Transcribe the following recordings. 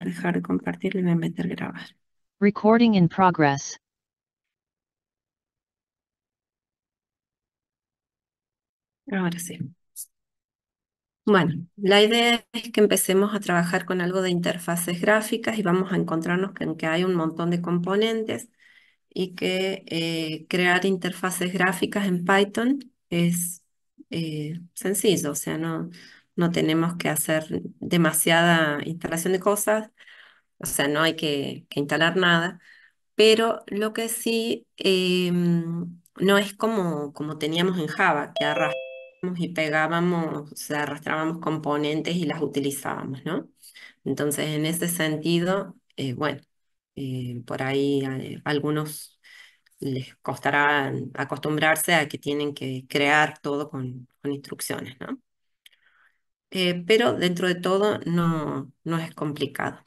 Dejar de compartir y voy a meter grabar. Recording in progress. Ahora sí. Bueno, la idea es que empecemos a trabajar con algo de interfaces gráficas y vamos a encontrarnos con que hay un montón de componentes y que crear interfaces gráficas en Python es sencillo, o sea, no tenemos que hacer demasiada instalación de cosas, o sea, no hay que instalar nada. Pero lo que sí no es como teníamos en Java, que arrastramos y pegábamos, o sea, arrastrábamos componentes y las utilizábamos, ¿no? Entonces, en ese sentido, bueno, por ahí a algunos les costará acostumbrarse a que tienen que crear todo con instrucciones, ¿no? Pero dentro de todo no es complicado.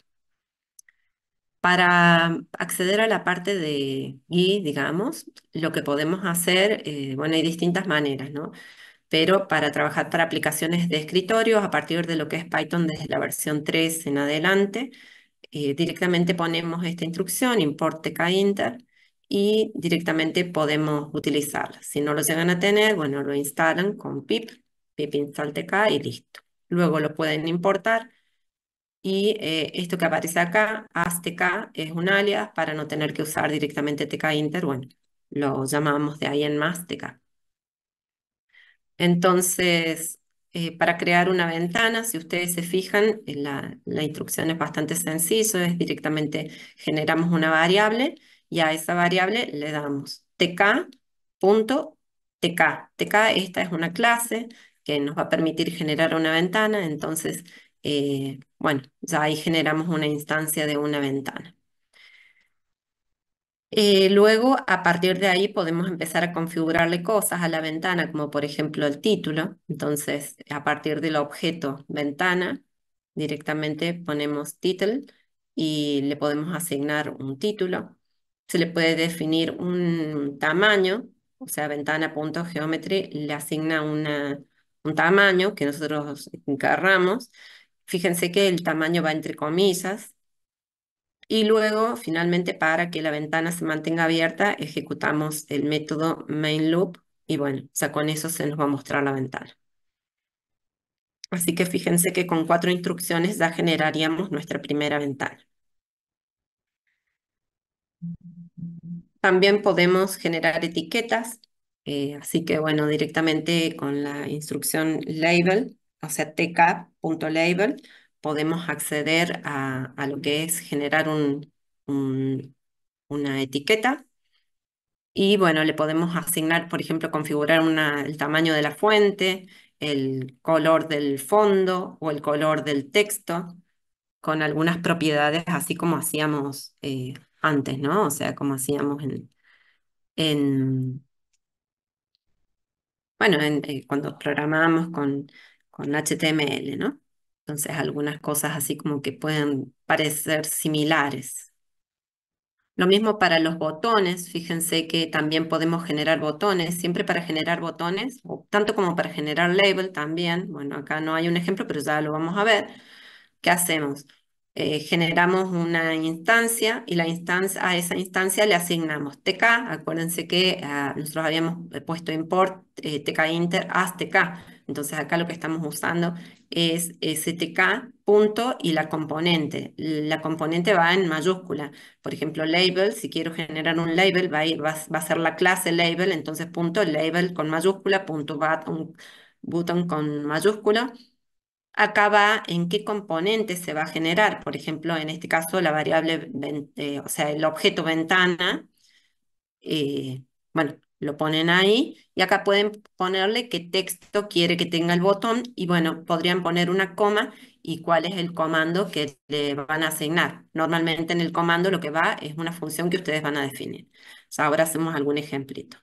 Para acceder a la parte de GUI, digamos, lo que podemos hacer, bueno, hay distintas maneras, ¿no? Pero para trabajar para aplicaciones de escritorio, a partir de lo que es Python desde la versión 3 en adelante, directamente ponemos esta instrucción, import tkinter, y directamente podemos utilizarla. Si no lo llegan a tener, bueno, lo instalan con pip install tk y listo. Luego lo pueden importar y esto que aparece acá, ASTK, es un alias para no tener que usar directamente tkinter. Bueno, lo llamamos de ahí en más tk. Entonces, para crear una ventana, si ustedes se fijan, la instrucción es bastante sencilla, es directamente generamos una variable y a esa variable le damos tk.tk. Tk, esta es una clase que nos va a permitir generar una ventana, entonces, bueno, ya ahí generamos una instancia de una ventana. Luego, a partir de ahí, podemos empezar a configurarle cosas a la ventana, como por ejemplo el título. Entonces, a partir del objeto ventana, directamente ponemos title y le podemos asignar un título. Se le puede definir un tamaño, o sea, ventana.geometry le asigna un tamaño que nosotros querramos. Fíjense que el tamaño va entre comillas. Y luego, finalmente, para que la ventana se mantenga abierta, ejecutamos el método main loop y bueno, ya con eso se nos va a mostrar la ventana. Así que fíjense que con 4 instrucciones ya generaríamos nuestra primera ventana. También podemos generar etiquetas, así que bueno, directamente con la instrucción label, o sea, tk.label, podemos acceder a lo que es generar una etiqueta. Y bueno, le podemos asignar, por ejemplo, configurar el tamaño de la fuente, el color del fondo o el color del texto, con algunas propiedades, así como hacíamos antes, ¿no? O sea, como hacíamos en bueno, cuando programábamos con HTML, ¿no? Entonces, algunas cosas así como que pueden parecer similares. Lo mismo para los botones, fíjense que también podemos generar botones, siempre para generar botones, o tanto como para generar label también. Bueno, acá no hay un ejemplo, pero ya lo vamos a ver. ¿Qué hacemos? Generamos una instancia y a esa instancia le asignamos tk. Acuérdense que nosotros habíamos puesto import tkinter as tk. Entonces acá lo que estamos usando es stk punto y la componente. La componente va en mayúscula. Por ejemplo, label, si quiero generar un label, va a ser la clase label, entonces punto label con mayúscula, punto button con mayúscula. Acá va en qué componente se va a generar. Por ejemplo, en este caso, la variable, o sea, el objeto ventana, bueno, lo ponen ahí y acá pueden ponerle qué texto quiere que tenga el botón y bueno, podrían poner una coma y cuál es el comando que le van a asignar. Normalmente en el comando lo que va es una función que ustedes van a definir. O sea, ahora hacemos algún ejemplito.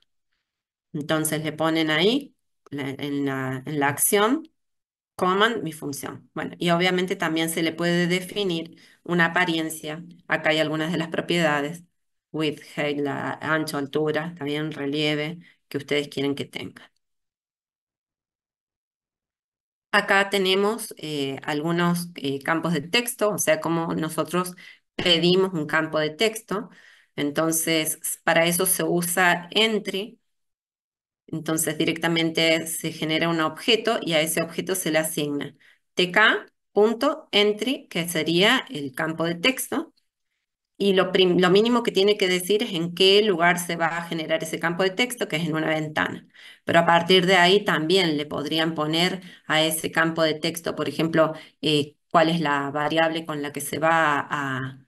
Entonces le ponen ahí en la acción command mi función. Bueno, y obviamente también se le puede definir una apariencia. Acá hay algunas de las propiedades. Width, height, la ancho, altura, también relieve que ustedes quieren que tenga. Acá tenemos algunos campos de texto, o sea, como nosotros pedimos un campo de texto. Entonces, para eso se usa entry. Entonces, directamente se genera un objeto y a ese objeto se le asigna tk.entry, que sería el campo de texto. Y lo mínimo que tiene que decir es en qué lugar se va a generar ese campo de texto, que es en una ventana. Pero a partir de ahí también le podrían poner a ese campo de texto, por ejemplo, cuál es la variable con la que se va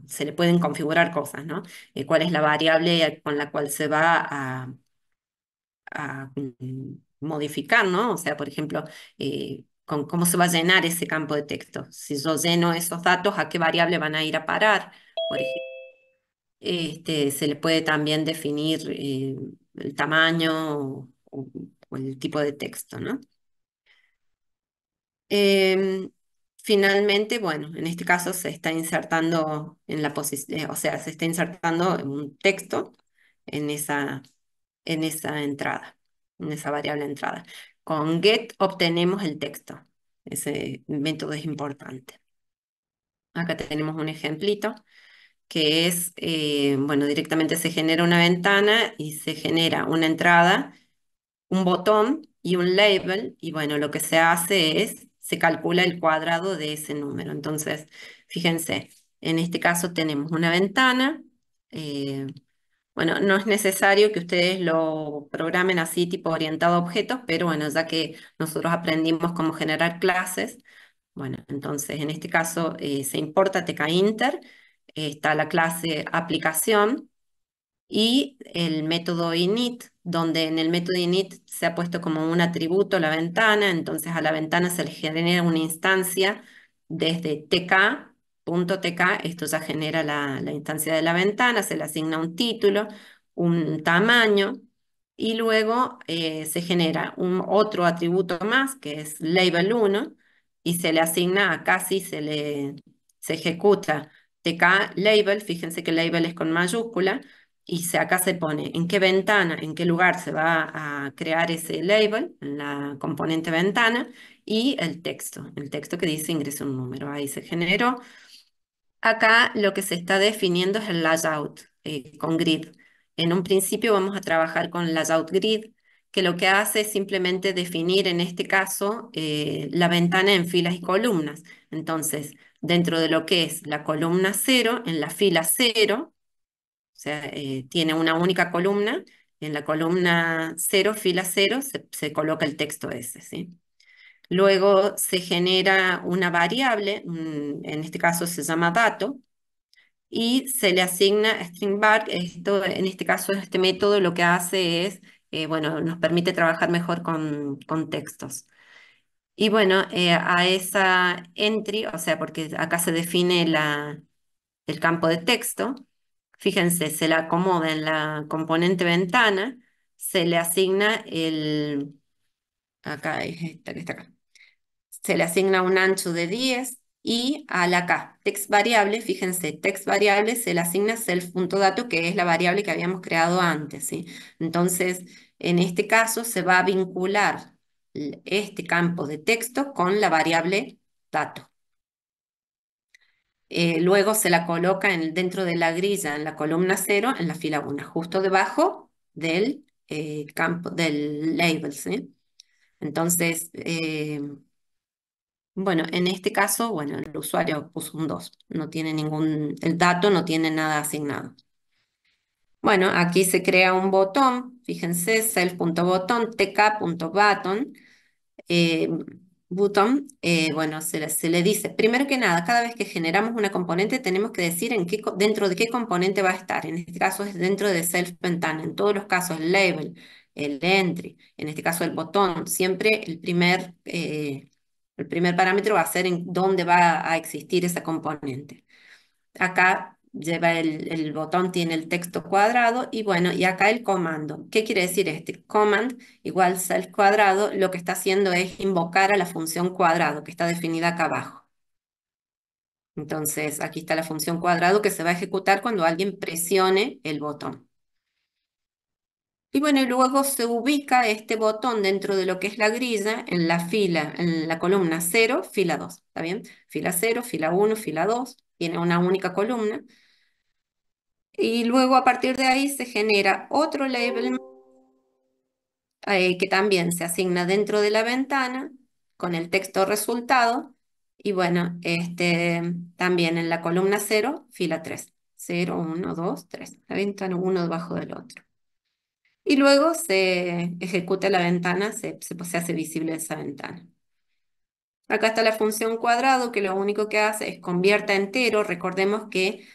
se le pueden configurar cosas, ¿no? Cuál es la variable con la cual se va a modificar, ¿no? O sea, por ejemplo, con cómo se va a llenar ese campo de texto. Si yo lleno esos datos, ¿a qué variable van a ir a parar? Por ejemplo, se le puede también definir el tamaño o el tipo de texto, ¿no? Em, Finalmente, bueno, en este caso se está insertando en la posición, o sea, se está insertando un texto en en esa entrada, en esa variable entrada. Con get obtenemos el texto. Ese método es importante. Acá tenemos un ejemplito que es, bueno, directamente se genera una ventana y se genera una entrada, un botón y un label, y bueno, lo que se hace es, se calcula el cuadrado de ese número. Entonces, fíjense, en este caso tenemos una ventana. eh, bueno, no es necesario que ustedes lo programen así, tipo orientado a objetos, pero bueno, ya que nosotros aprendimos cómo generar clases, bueno, entonces en este caso se importa tkinter, está la clase aplicación y el método init, donde en el método init se ha puesto como un atributo la ventana, entonces a la ventana se le genera una instancia desde tk.tk, esto ya genera la instancia de la ventana, se le asigna un título, un tamaño, y luego se genera un otro atributo más, que es label 1 y se le asigna acá sí se ejecuta tk label, fíjense que label es con mayúscula, y acá se pone en qué ventana, en qué lugar se va a crear ese label, en la componente ventana, y el texto que dice ingresa un número. Ahí se generó. Acá lo que se está definiendo es el layout con grid. En un principio vamos a trabajar con layout grid, que lo que hace es simplemente definir en este caso la ventana en filas y columnas. Entonces, dentro de lo que es la columna 0, en la fila 0, o sea, tiene una única columna. En la columna 0, fila 0, se coloca el texto ese, ¿sí? Luego se genera una variable, en este caso se llama dato, y se le asigna string var. Esto, en este caso, este método lo que hace es, bueno, nos permite trabajar mejor con textos. Y bueno, a esa entry, o sea, porque acá se define el campo de texto. Fíjense, se la acomoda en la componente ventana, se le asigna acá es esta que está acá, se le asigna un ancho de 10 y a la acá, text variable, fíjense, text variable se le asigna self.dato, que es la variable que habíamos creado antes, ¿sí? Entonces, en este caso se va a vincular este campo de texto con la variable dato. Luego se la coloca dentro de la grilla en la columna 0 en la fila 1, justo debajo del campo del label, ¿sí? Entonces, bueno, en este caso, bueno, el usuario puso un 2, no tiene el dato no tiene nada asignado. Bueno, aquí se crea un botón, fíjense, self.button, tk.button, eh, button, bueno, se le dice, primero que nada, cada vez que generamos una componente tenemos que decir dentro de qué componente va a estar. En este caso es dentro de self ventana. En todos los casos, el label, el entry, en este caso el botón, siempre el primer parámetro va a ser en dónde va a existir esa componente. Acá lleva el botón, tiene el texto cuadrado y bueno, y acá el comando. ¿Qué quiere decir este? Command igual self cuadrado, lo que está haciendo es invocar a la función cuadrado que está definida acá abajo. Entonces, aquí está la función cuadrado que se va a ejecutar cuando alguien presione el botón. Y bueno, y luego se ubica este botón dentro de lo que es la grilla en la fila, en la columna 0, fila 2, ¿está bien? Fila 0, fila 1, fila 2, tiene una única columna. Y luego a partir de ahí se genera otro label que también se asigna dentro de la ventana con el texto resultado. Y bueno, también en la columna 0, fila 3. 0, 1, 2, 3. La ventana uno debajo del otro. Y luego se ejecuta la ventana, se hace visible esa ventana. Acá está la función cuadrado, que lo único que hace es convierta a entero. Recordemos que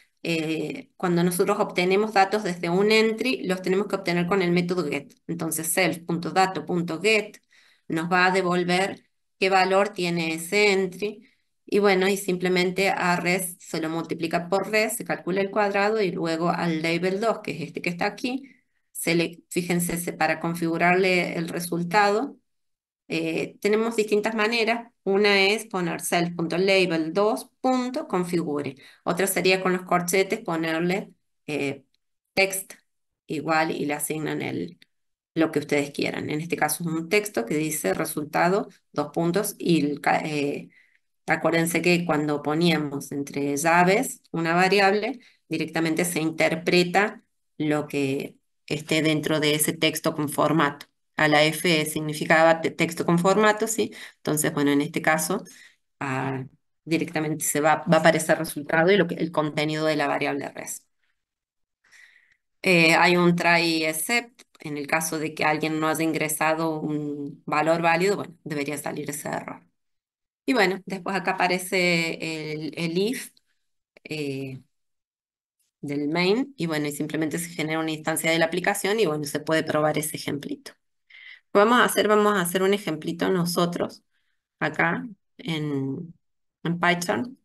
cuando nosotros obtenemos datos desde un entry, los tenemos que obtener con el método get. Entonces, self.dato.get nos va a devolver qué valor tiene ese entry. Y bueno, y simplemente a res se lo multiplica por res, se calcula el cuadrado y luego al label 2, que es este que está aquí, fíjense, para configurarle el resultado tenemos distintas maneras. Una es poner self.label2.configure. Otra sería con los corchetes ponerle eh, text igual y le asignan lo que ustedes quieran. En este caso es un texto que dice resultado, dos puntos, y acuérdense que cuando poníamos entre llaves una variable, directamente se interpreta lo que esté dentro de ese texto con formato. A la F significaba texto con formato, ¿sí? Entonces, bueno, en este caso, ah, directamente va a aparecer resultado y el contenido de la variable res. Hay un try except, en el caso de que alguien no haya ingresado un valor válido, bueno, debería salir ese error. Y bueno, después acá aparece el if eh, del main y bueno, y simplemente se genera una instancia de la aplicación y bueno, se puede probar ese ejemplito. Vamos a hacer un ejemplito nosotros acá en Python.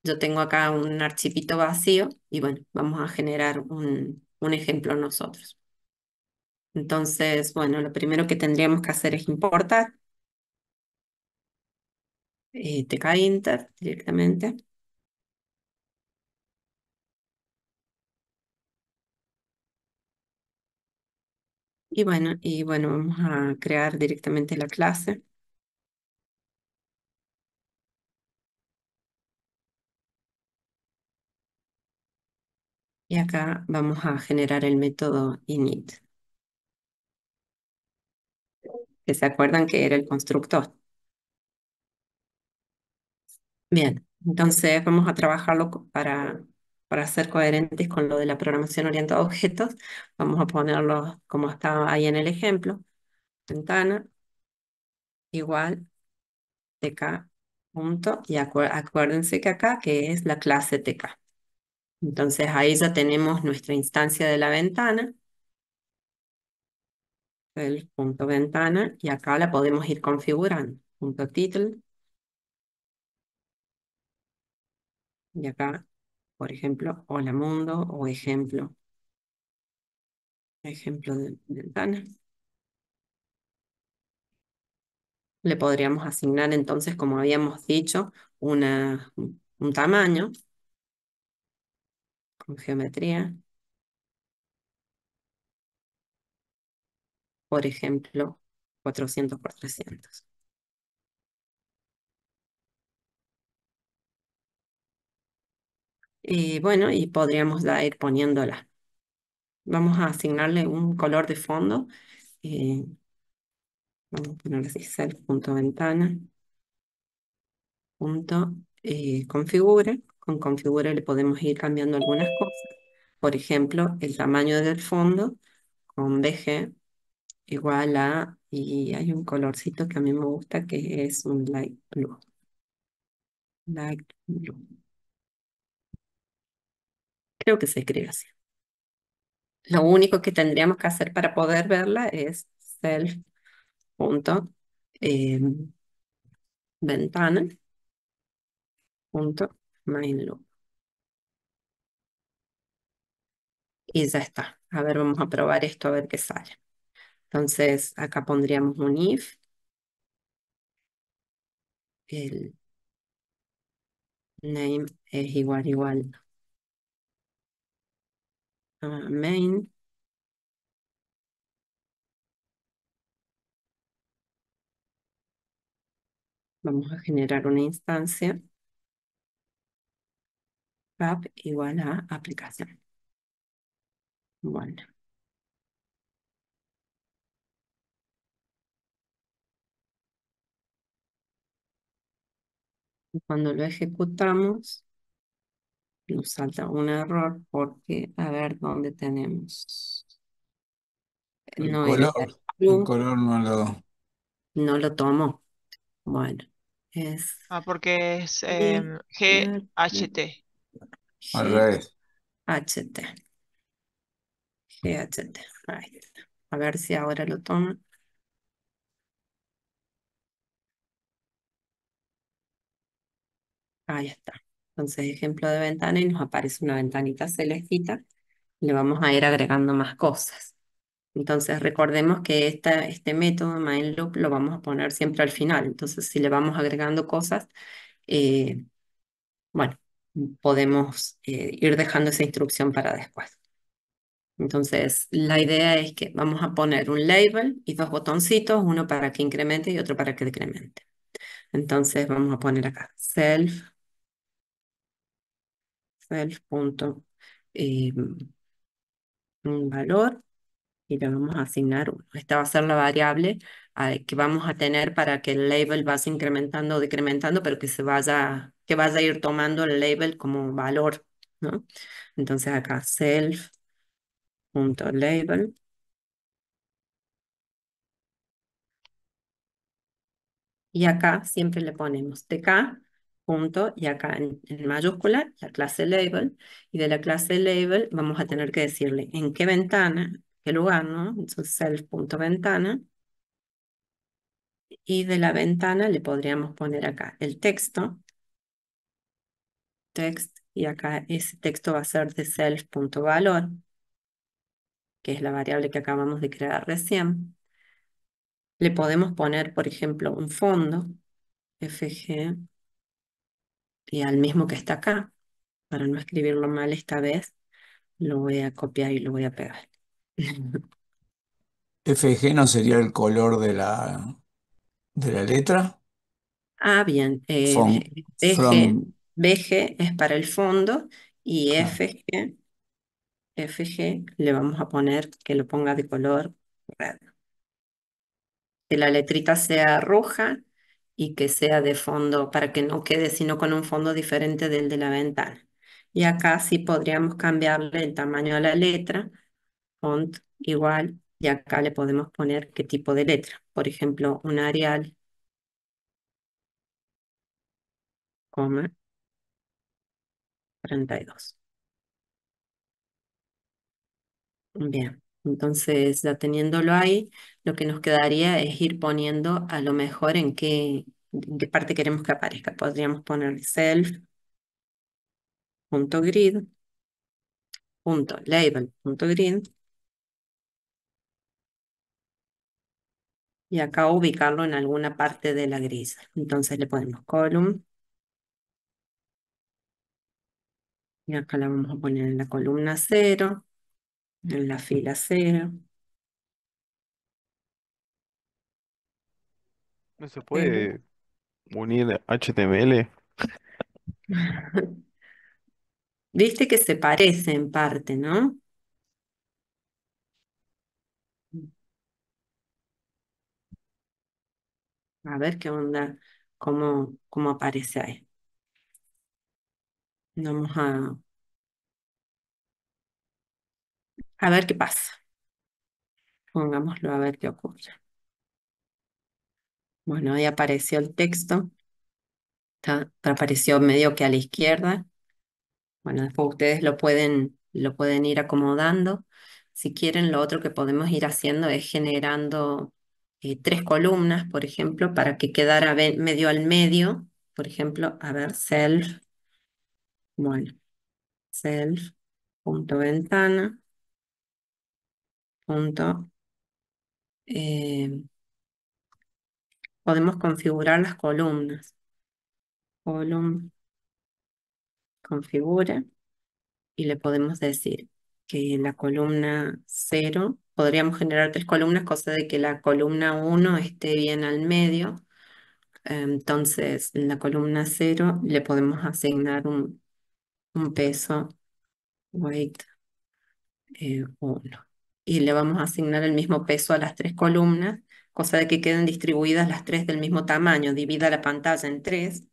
Yo tengo acá un archivito vacío y bueno, vamos a generar un ejemplo nosotros. Entonces, bueno, lo primero que tendríamos que hacer es importar tkinter directamente. Y bueno, vamos a crear directamente la clase. Y acá vamos a generar el método init, que se acuerdan que era el constructor. Bien, entonces vamos a trabajarlo para ser coherentes con lo de la programación orientada a objetos. Vamos a ponerlo como está ahí en el ejemplo. Ventana igual tk punto, y acuérdense que acá que es la clase tk. Entonces ahí ya tenemos nuestra instancia de la ventana, el punto ventana, y acá la podemos ir configurando. Punto title, y acá, por ejemplo, hola mundo o ejemplo de ventana. Le podríamos asignar entonces, como habíamos dicho, un tamaño con geometría, por ejemplo, 400 por 300. Y bueno, y podríamos ya ir poniéndola. Vamos a asignarle un color de fondo. eh, Vamos a ponerle así, self.ventana. Configure. Con configure le podemos ir cambiando algunas cosas. Por ejemplo, el tamaño del fondo con BG igual a, y hay un colorcito que a mí me gusta que es un light blue. Light blue. Creo que se escribe así. Lo único que tendríamos que hacer para poder verla es self.ventana.main y ya está. A ver, vamos a probar esto a ver qué sale. Entonces, acá pondríamos un if, el name es igual a main, Vamos a generar una instancia app igual a aplicación. Bueno, y cuando lo ejecutamos, nos salta un error porque, a ver dónde tenemos. El No era color, el blue, color no lo... no lo tomo. Bueno, es Ah, porque es G, GHT. Al revés. GHT. GHT. Ahí está. A ver si ahora lo toma. Ahí está. Entonces, ejemplo de ventana y nos aparece una ventanita celestita. Le vamos a ir agregando más cosas. Entonces, recordemos que este método MindLoop lo vamos a poner siempre al final. Entonces, si le vamos agregando cosas, eh, bueno, podemos ir dejando esa instrucción para después. Entonces, la idea es que vamos a poner un label y dos botoncitos, uno para que incremente y otro para que decremente. Entonces, vamos a poner acá self eh, un valor y le vamos a asignar uno. Esta va a ser la variable que vamos a tener para que el label vaya incrementando o decrementando, pero que vaya a ir tomando el label como valor, ¿no? Entonces acá self.label y acá siempre le ponemos tk punto y acá en mayúscula la clase label y de la clase label vamos a tener que decirle en qué ventana, qué lugar, ¿no? Entonces self.ventana y de la ventana le podríamos poner acá el texto, text, y acá ese texto va a ser de self.valor, que es la variable que acabamos de crear recién. Le podemos poner, por ejemplo, un fondo, FG, y al mismo que está acá, para no escribirlo mal esta vez, lo voy a copiar y lo voy a pegar. FG no sería el color de la letra. Ah, bien, BG, From, BG es para el fondo y claro. FG le vamos a poner que lo ponga de color red. Que la letrita sea roja y que sea de fondo para que no quede sino con un fondo diferente del de la ventana. Y acá sí podríamos cambiarle el tamaño a la letra, font igual, y acá le podemos poner qué tipo de letra. Por ejemplo, un Arial, coma, 32. Bien, entonces ya teniéndolo ahí, lo que nos quedaría es ir poniendo a lo mejor en qué parte queremos que aparezca. Podríamos poner self.grid, label.grid, y acá ubicarlo en alguna parte de la grilla. Entonces le ponemos column y acá la vamos a poner en la columna 0, en la fila 0. No se puede unir HTML. Viste que se parece en parte, ¿no? A ver qué onda, cómo aparece ahí. Vamos a ver qué pasa. Pongámoslo a ver qué ocurre. Bueno, ahí apareció el texto. Apareció medio que a la izquierda. Bueno, después ustedes lo pueden ir acomodando. Si quieren, lo otro que podemos ir haciendo es generando tres columnas, por ejemplo, para que quedara medio al medio. Por ejemplo, a ver, self, bueno, self, punto ventana, punto, eh, podemos configurar las columnas. Column, configura. Y le podemos decir que la columna 0, podríamos generar tres columnas, cosa de que la columna 1 esté bien al medio, Entonces, en la columna 0 le podemos asignar un peso, weight 1. Y le vamos a asignar el mismo peso a las tres columnas, cosa de que queden distribuidas las tres del mismo tamaño. Divida la pantalla en tres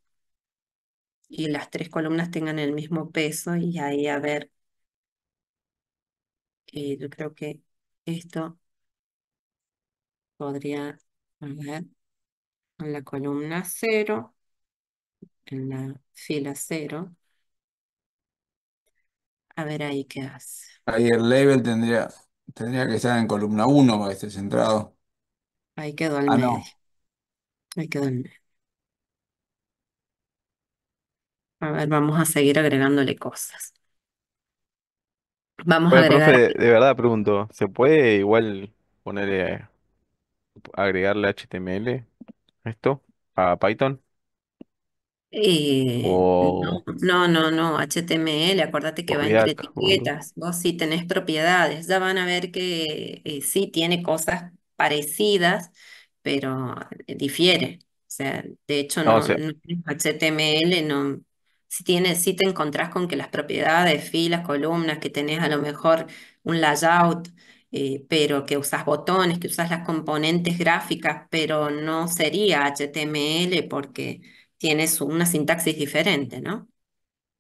y las tres columnas tengan el mismo peso y ahí a ver, yo creo que esto podría, a ver, en la columna 0, en la fila 0, a ver ahí qué hace. Ahí el label tendría que estar en columna uno para que esté centrado. Ahí quedó al Ah, medio, no. ahí quedó al medio. A ver, vamos a seguir agregándole cosas. Vamos a Bueno, profe, agregar. de verdad pregunto, ¿se puede igual ponerle, agregarle HTML a esto, a Python? No, O, no, no, no, HTML, acuérdate o que va entre React, o- etiquetas. Vos sí tenés propiedades, ya van a ver que sí tiene cosas parecidas, pero difiere. O sea, de hecho no, o no, sea, no HTML no. Si tienes, si te encontrás con que las propiedades, filas, columnas, que tenés a lo mejor un layout, pero que usas botones, que usas las componentes gráficas, pero no sería HTML porque tienes una sintaxis diferente, ¿no?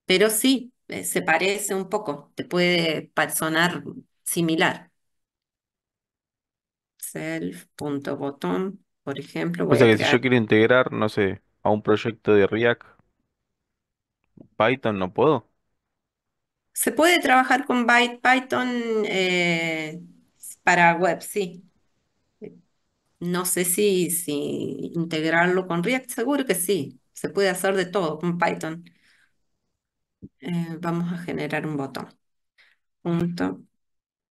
Pero sí, se parece un poco, te puede sonar similar. Self.botón, por ejemplo, o voy sea a que si yo crear. quiero integrar, no sé, a un proyecto de React, Python, ¿no puedo? Se puede trabajar con Python para web, sí. No sé si integrarlo con React, seguro que sí. Se puede hacer de todo con Python. Vamos a generar un botón. Punto,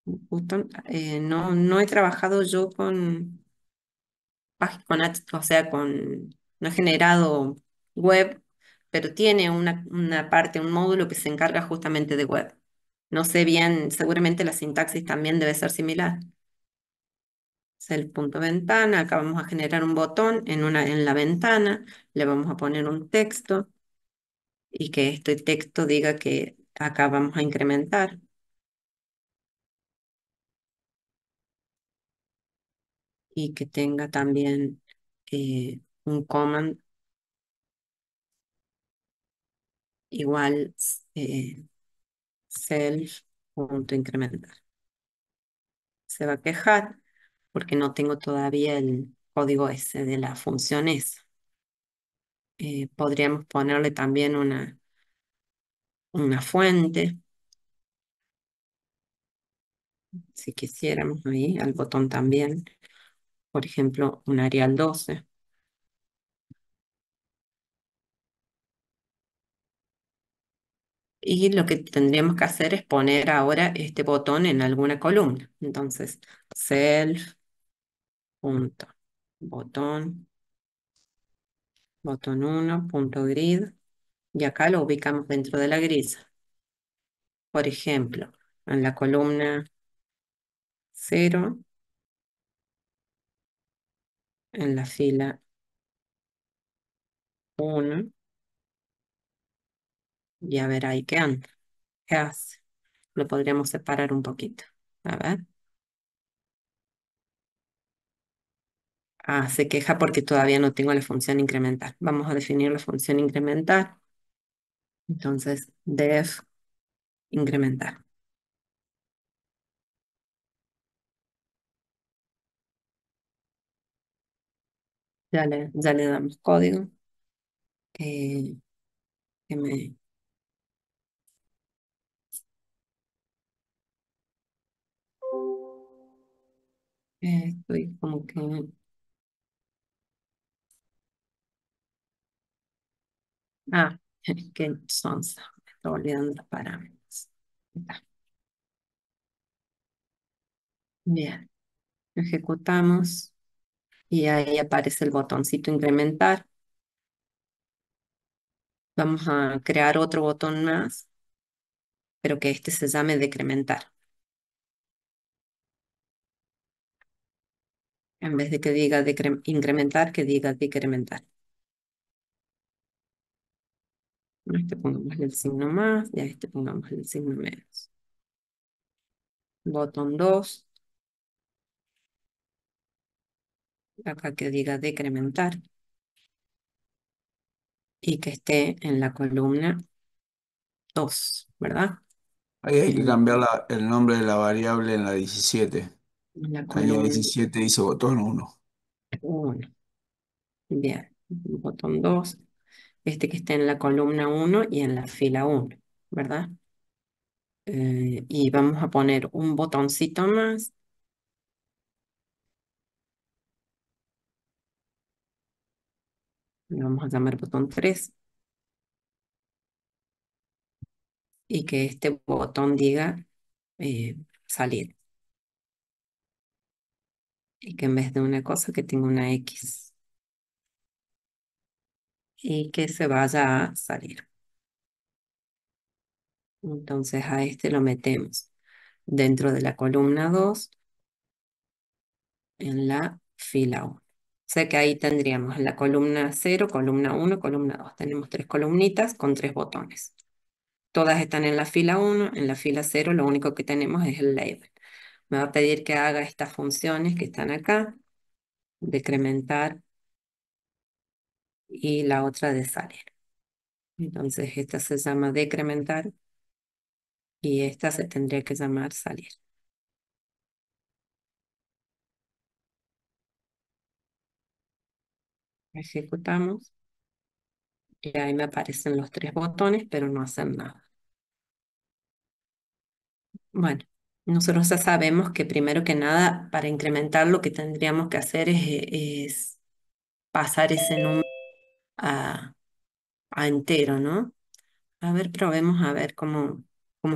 botón. No, no he trabajado yo o sea, no he generado web, pero tiene una parte, un módulo que se encarga justamente de web. No sé bien, seguramente la sintaxis también debe ser similar. Es el punto ventana, acá vamos a generar un botón en la ventana, le vamos a poner un texto y que este texto diga que acá vamos a incrementar y que tenga también un command igual self.incrementar. Se va a quejar porque no tengo todavía el código ese de la función esa. Podríamos ponerle también una fuente, si quisiéramos ahí, al botón también. Por ejemplo, un Arial 12. Y lo que tendríamos que hacer es poner ahora este botón en alguna columna. Entonces, self, punto, botón, botón 1, punto grid, y acá lo ubicamos dentro de la grisa. Por ejemplo, en la columna 0, en la fila 1, y a ver ahí qué anda, qué hace. Lo podríamos separar un poquito. A ver. Ah, se queja porque todavía no tengo la función incremental. Vamos a definir la función incremental. Entonces, def incrementar. Ya le damos código. eh, que me, estoy como que... Ah, qué sonsa. Me estoy olvidando los parámetros. Está. Bien, ejecutamos y ahí aparece el botoncito incrementar. Vamos a crear otro botón más, pero que este se llame decrementar. En vez de que diga incrementar, que diga decrementar. A este pongámosle el signo más y a este pongámosle el signo menos. Botón 2, acá que diga decrementar y que esté en la columna 2, ¿verdad? Ahí hay que En, cambiar el nombre de la variable en la 17. en la La línea columna 17 dice botón 1. 1. Bien, botón 2, este que esté en la columna 1 y en la fila 1, ¿verdad? Y vamos a poner un botoncito más. Lo vamos a llamar botón 3 y que este botón diga salir. Y que en vez de una cosa que tenga una X y que se vaya a salir. Entonces a este lo metemos dentro de la columna 2 en la fila 1. O sea que ahí tendríamos en la columna 0, columna 1, columna 2. Tenemos 3 columnitas con 3 botones. Todas están en la fila 1, en la fila 0 lo único que tenemos es el label. Me va a pedir que haga estas funciones que están acá, decrementar y la otra de salir. Entonces esta se llama decrementar y esta se tendría que llamar salir. Ejecutamos y ahí me aparecen los 3 botones, pero no hacen nada. Bueno, nosotros ya sabemos que primero que nada, para incrementar lo que tendríamos que hacer es pasar ese número a, a entero, ¿no? A ver, probemos a ver cómo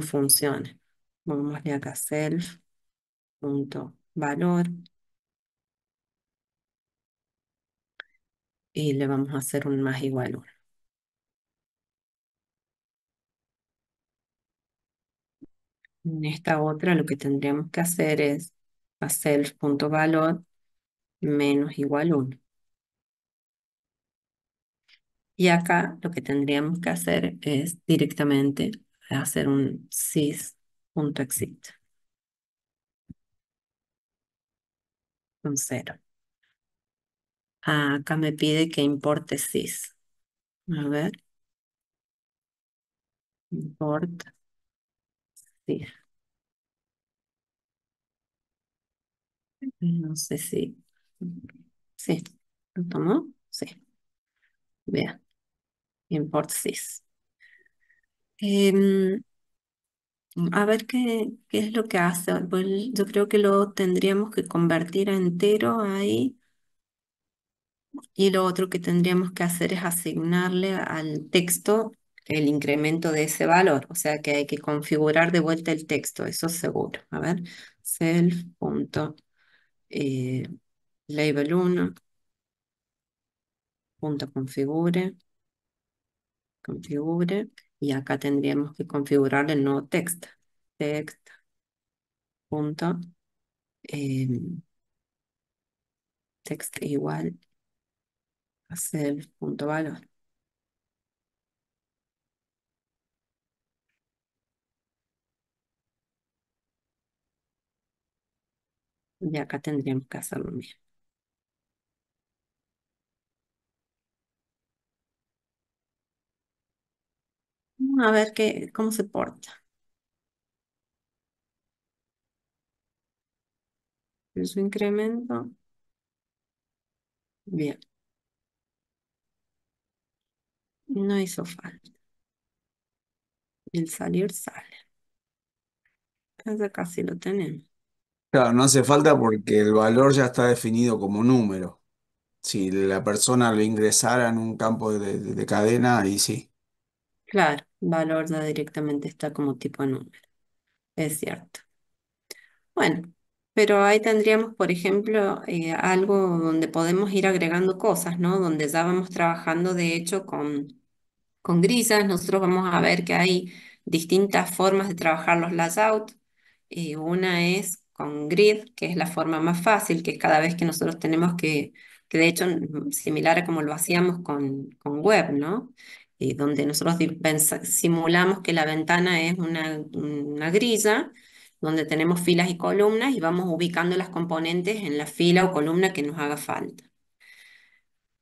funciona. Pongámosle acá self.valor y le vamos a hacer un más igual 1. En esta otra lo que tendríamos que hacer es a self.valor menos igual 1. Y acá lo que tendríamos que hacer es directamente hacer un sys.exit con 0. Acá me pide que importe sys. A ver, import sys. No sé si... Sí, ¿lo tomó? Sí. Vean, import sys. Em, a ver qué es lo que hace. Pues yo creo que lo tendríamos que convertir a entero ahí. Y lo otro que tendríamos que hacer es asignarle al texto el incremento de ese valor. O sea que hay que configurar de vuelta el texto, eso seguro. A ver, self.label 1, punto configure, y acá tendríamos que configurar el nuevo texto. Text punto, eh, text igual a self.valor. Y acá tendríamos que hacer lo mismo. Vamos a ver cómo se porta. Su incremento. Bien, no hizo falta. Y el salir sale. Ya casi lo tenemos. Claro, no hace falta porque el valor ya está definido como número. Si la persona lo ingresara en un campo de cadena, ahí sí. Claro, valor ya directamente está como tipo número. Es cierto. Bueno, pero ahí tendríamos, por ejemplo, algo donde podemos ir agregando cosas, ¿no? Donde ya vamos trabajando, de hecho, con grillas. Nosotros vamos a ver que hay distintas formas de trabajar los layouts. Una es con grid, que es la forma más fácil, que es cada vez que nosotros tenemos que de hecho, similar a como lo hacíamos con web, ¿no? y donde nosotros simulamos que la ventana es una grilla, donde tenemos filas y columnas y vamos ubicando las componentes en la fila o columna que nos haga falta.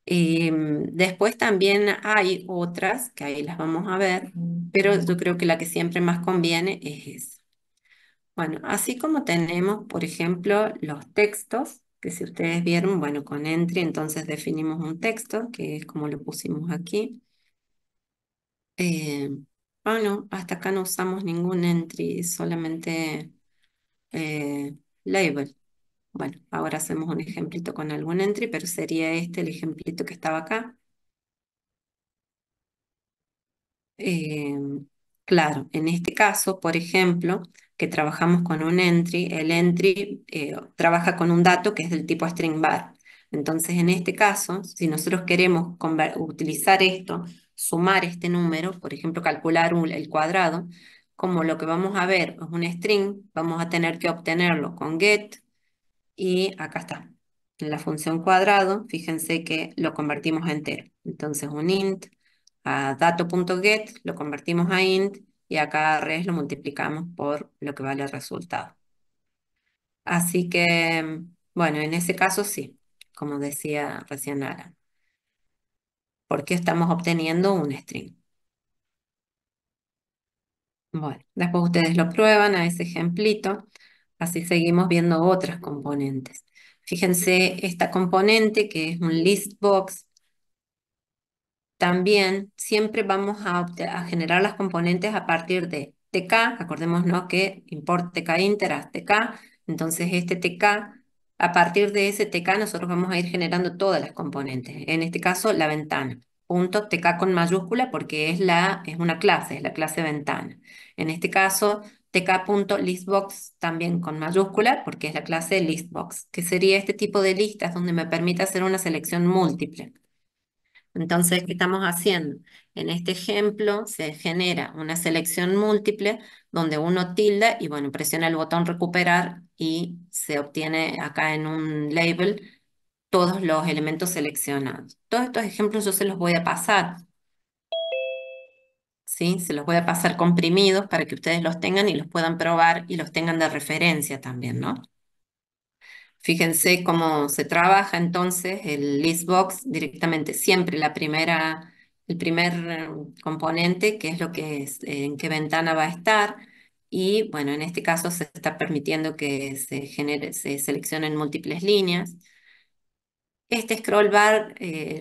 Después también hay otras, que ahí las vamos a ver, pero yo creo que la que siempre más conviene es esa. Bueno, así como tenemos, por ejemplo, los textos, que si ustedes vieron, bueno, con entry entonces definimos un texto, que es como lo pusimos aquí. Eh, no, hasta acá no usamos ningún entry, solamente label. Bueno, ahora hacemos un ejemplito con algún entry, pero sería este el ejemplito que estaba acá. Eh, claro, en este caso, por ejemplo, que trabajamos con un entry, el entry trabaja con un dato que es del tipo string var. Entonces, en este caso, si nosotros queremos utilizar esto, sumar este número, por ejemplo, calcular el cuadrado, como lo que vamos a ver es un string, vamos a tener que obtenerlo con get y acá está. En la función cuadrado, fíjense que lo convertimos a entero. Entonces un int a dato.get lo convertimos a int y acá a res lo multiplicamos por lo que vale el resultado. Así que, bueno, en ese caso sí, como decía recién Ara, porque estamos obteniendo un string. Bueno, después ustedes lo prueban a ese ejemplito, así seguimos viendo otras componentes. Fíjense esta componente que es un list box. También siempre vamos a generar las componentes a partir de tk, acordémonos que import tk inter haz tk, entonces este tk, a partir de ese tk nosotros vamos a ir generando todas las componentes, en este caso la ventana, punto tk con mayúscula porque es una clase, es la clase ventana. En este caso tk.listbox también con mayúscula porque es la clase listbox, que sería este tipo de listas donde me permite hacer una selección múltiple. Entonces, ¿qué estamos haciendo? En este ejemplo se genera una selección múltiple donde uno tilda y bueno, presiona el botón recuperar y se obtiene acá en un label todos los elementos seleccionados. Todos estos ejemplos yo se los voy a pasar, ¿sí? Se los voy a pasar comprimidos para que ustedes los tengan y los puedan probar y los tengan de referencia también, ¿no? Fíjense cómo se trabaja entonces el listbox directamente, siempre el primer componente, que es lo que es, en qué ventana va a estar, y bueno, en este caso se está permitiendo que se seleccionen múltiples líneas. Este scroll bar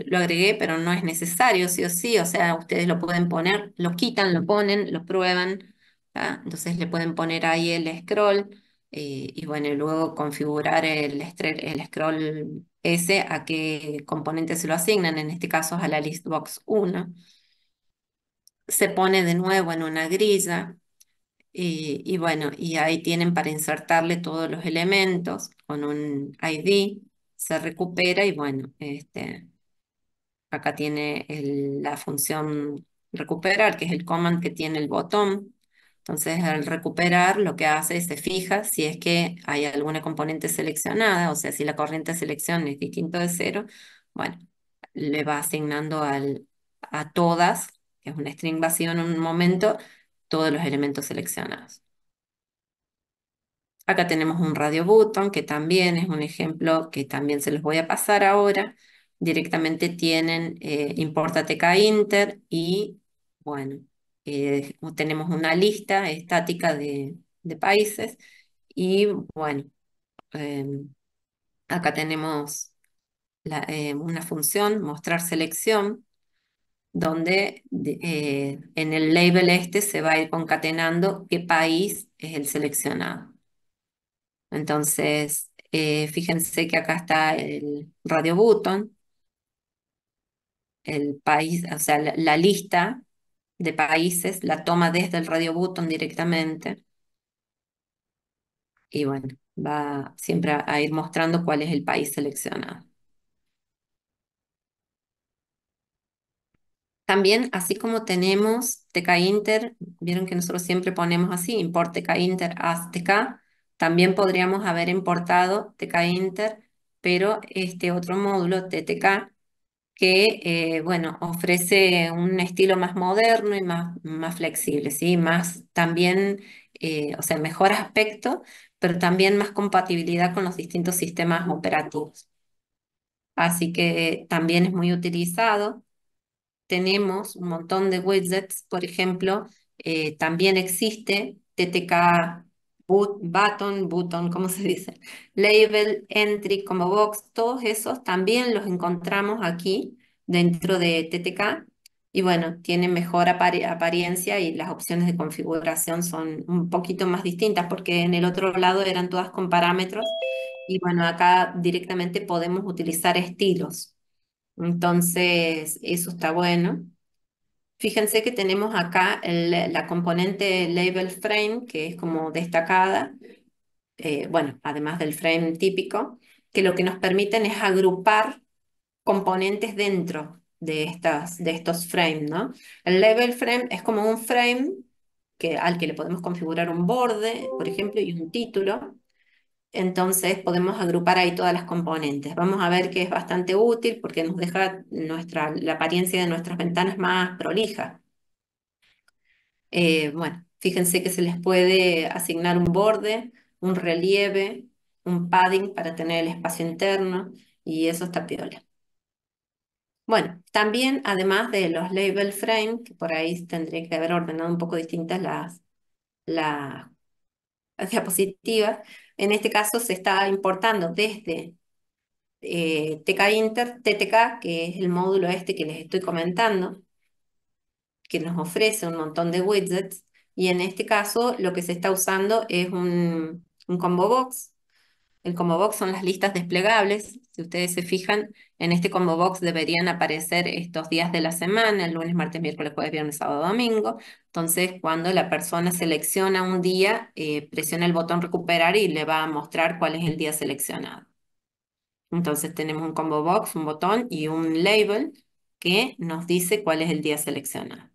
lo agregué, pero no es necesario, sí o sí, o sea, ustedes lo pueden poner, lo quitan, lo ponen, lo prueban, ¿tá? Entonces le pueden poner ahí el scroll y bueno, y luego configurar el scroll ese a qué componente se lo asignan, en este caso es a la listbox 1. Se pone de nuevo en una grilla y bueno, y ahí tienen para insertarle todos los elementos con un ID, se recupera y bueno, acá tiene la función recuperar, que es el command que tiene el botón. Entonces, al recuperar, lo que hace es se fija si es que hay alguna componente seleccionada, o sea, si la corriente de selección es distinto de 0, bueno, le va asignando a todas, que es un string vacío en un momento, todos los elementos seleccionados. Acá tenemos un radio button, que también es un ejemplo que también se los voy a pasar ahora. Directamente tienen importa tkinter y, bueno, tenemos una lista estática de países y, bueno, em, acá tenemos una función, mostrar selección, donde en el label este se va a ir concatenando qué país es el seleccionado. Entonces, fíjense que acá está el radio button, el país, o sea, la lista de países la toma desde el radio button directamente. Y bueno, va siempre a ir mostrando cuál es el país seleccionado. También, así como tenemos tkinter, vieron que nosotros siempre ponemos así, import tkinter as tk, también podríamos haber importado tkinter, pero este otro módulo, ttk, que, bueno, ofrece un estilo más moderno y más flexible, ¿sí? Más también, o sea, mejor aspecto, pero también más compatibilidad con los distintos sistemas operativos. Así que también es muy utilizado. Tenemos un montón de widgets, por ejemplo, también existe TTK button, ¿cómo se dice? Label, entry, combo box, todos esos también los encontramos aquí dentro de TTK. Y bueno, tienen mejor apariencia y las opciones de configuración son un poquito más distintas porque en el otro lado eran todas con parámetros y bueno, acá directamente podemos utilizar estilos. Entonces, eso está bueno. Fíjense que tenemos acá la componente label frame, que es como destacada, bueno, además del frame típico, que lo que nos permiten es agrupar componentes dentro de estos frames, ¿no? El label frame es como un frame al que le podemos configurar un borde, por ejemplo, y un título. Entonces podemos agrupar ahí todas las componentes. Vamos a ver que es bastante útil porque nos deja la apariencia de nuestras ventanas más prolija. Bueno, fíjense que se les puede asignar un borde, un relieve, un padding para tener el espacio interno y eso está piola. Bueno, también además de los label frame, que por ahí tendría que haber ordenado un poco distintas las diapositivas, en este caso se está importando desde TK Inter, TTK, que es el módulo este que les estoy comentando, que nos ofrece un montón de widgets, y en este caso lo que se está usando es un combo box. El combo box son las listas desplegables. Si ustedes se fijan, en este combo box deberían aparecer estos días de la semana, el lunes, martes, miércoles, jueves, viernes, sábado, domingo. Entonces, cuando la persona selecciona un día, presiona el botón recuperar y le va a mostrar cuál es el día seleccionado. Entonces tenemos un combo box, un botón y un label que nos dice cuál es el día seleccionado.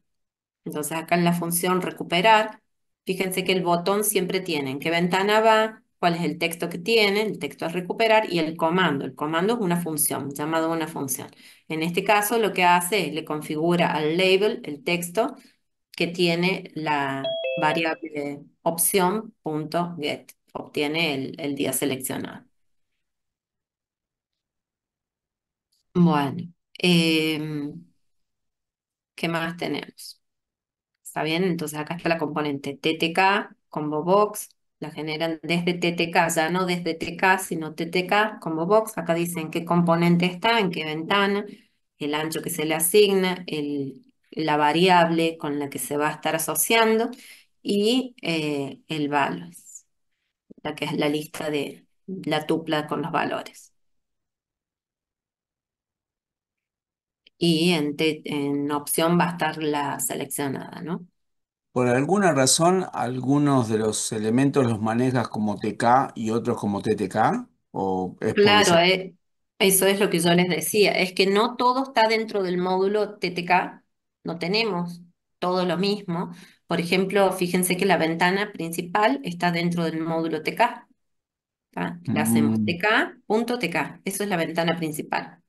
Entonces acá en la función recuperar, fíjense que el botón siempre tiene en qué ventana va, cuál es el texto que tiene, el texto a recuperar y el comando. El comando es una función, llamado una función. En este caso lo que hace es le configura al label el texto que tiene la variable opción.get, obtiene el día seleccionado. Bueno, ¿qué más tenemos? ¿Está bien? Entonces acá está la componente TTK, combo box, la generan desde TTK, ya no desde TK, sino TTK, combo box. Acá dicen qué componente está, en qué ventana, el ancho que se le asigna, la variable con la que se va a estar asociando y el valor, la que es la lista de la tupla con los valores. Y en opción va a estar la seleccionada, ¿no? Por alguna razón, algunos de los elementos los manejas como TK y otros como TTK, o es porque Claro, se... eso es lo que yo les decía, es que no todo está dentro del módulo TTK, no tenemos todo lo mismo. Por ejemplo, fíjense que la ventana principal está dentro del módulo TK, ¿tá? Le hacemos Mm, tk.tk, eso es la ventana principal.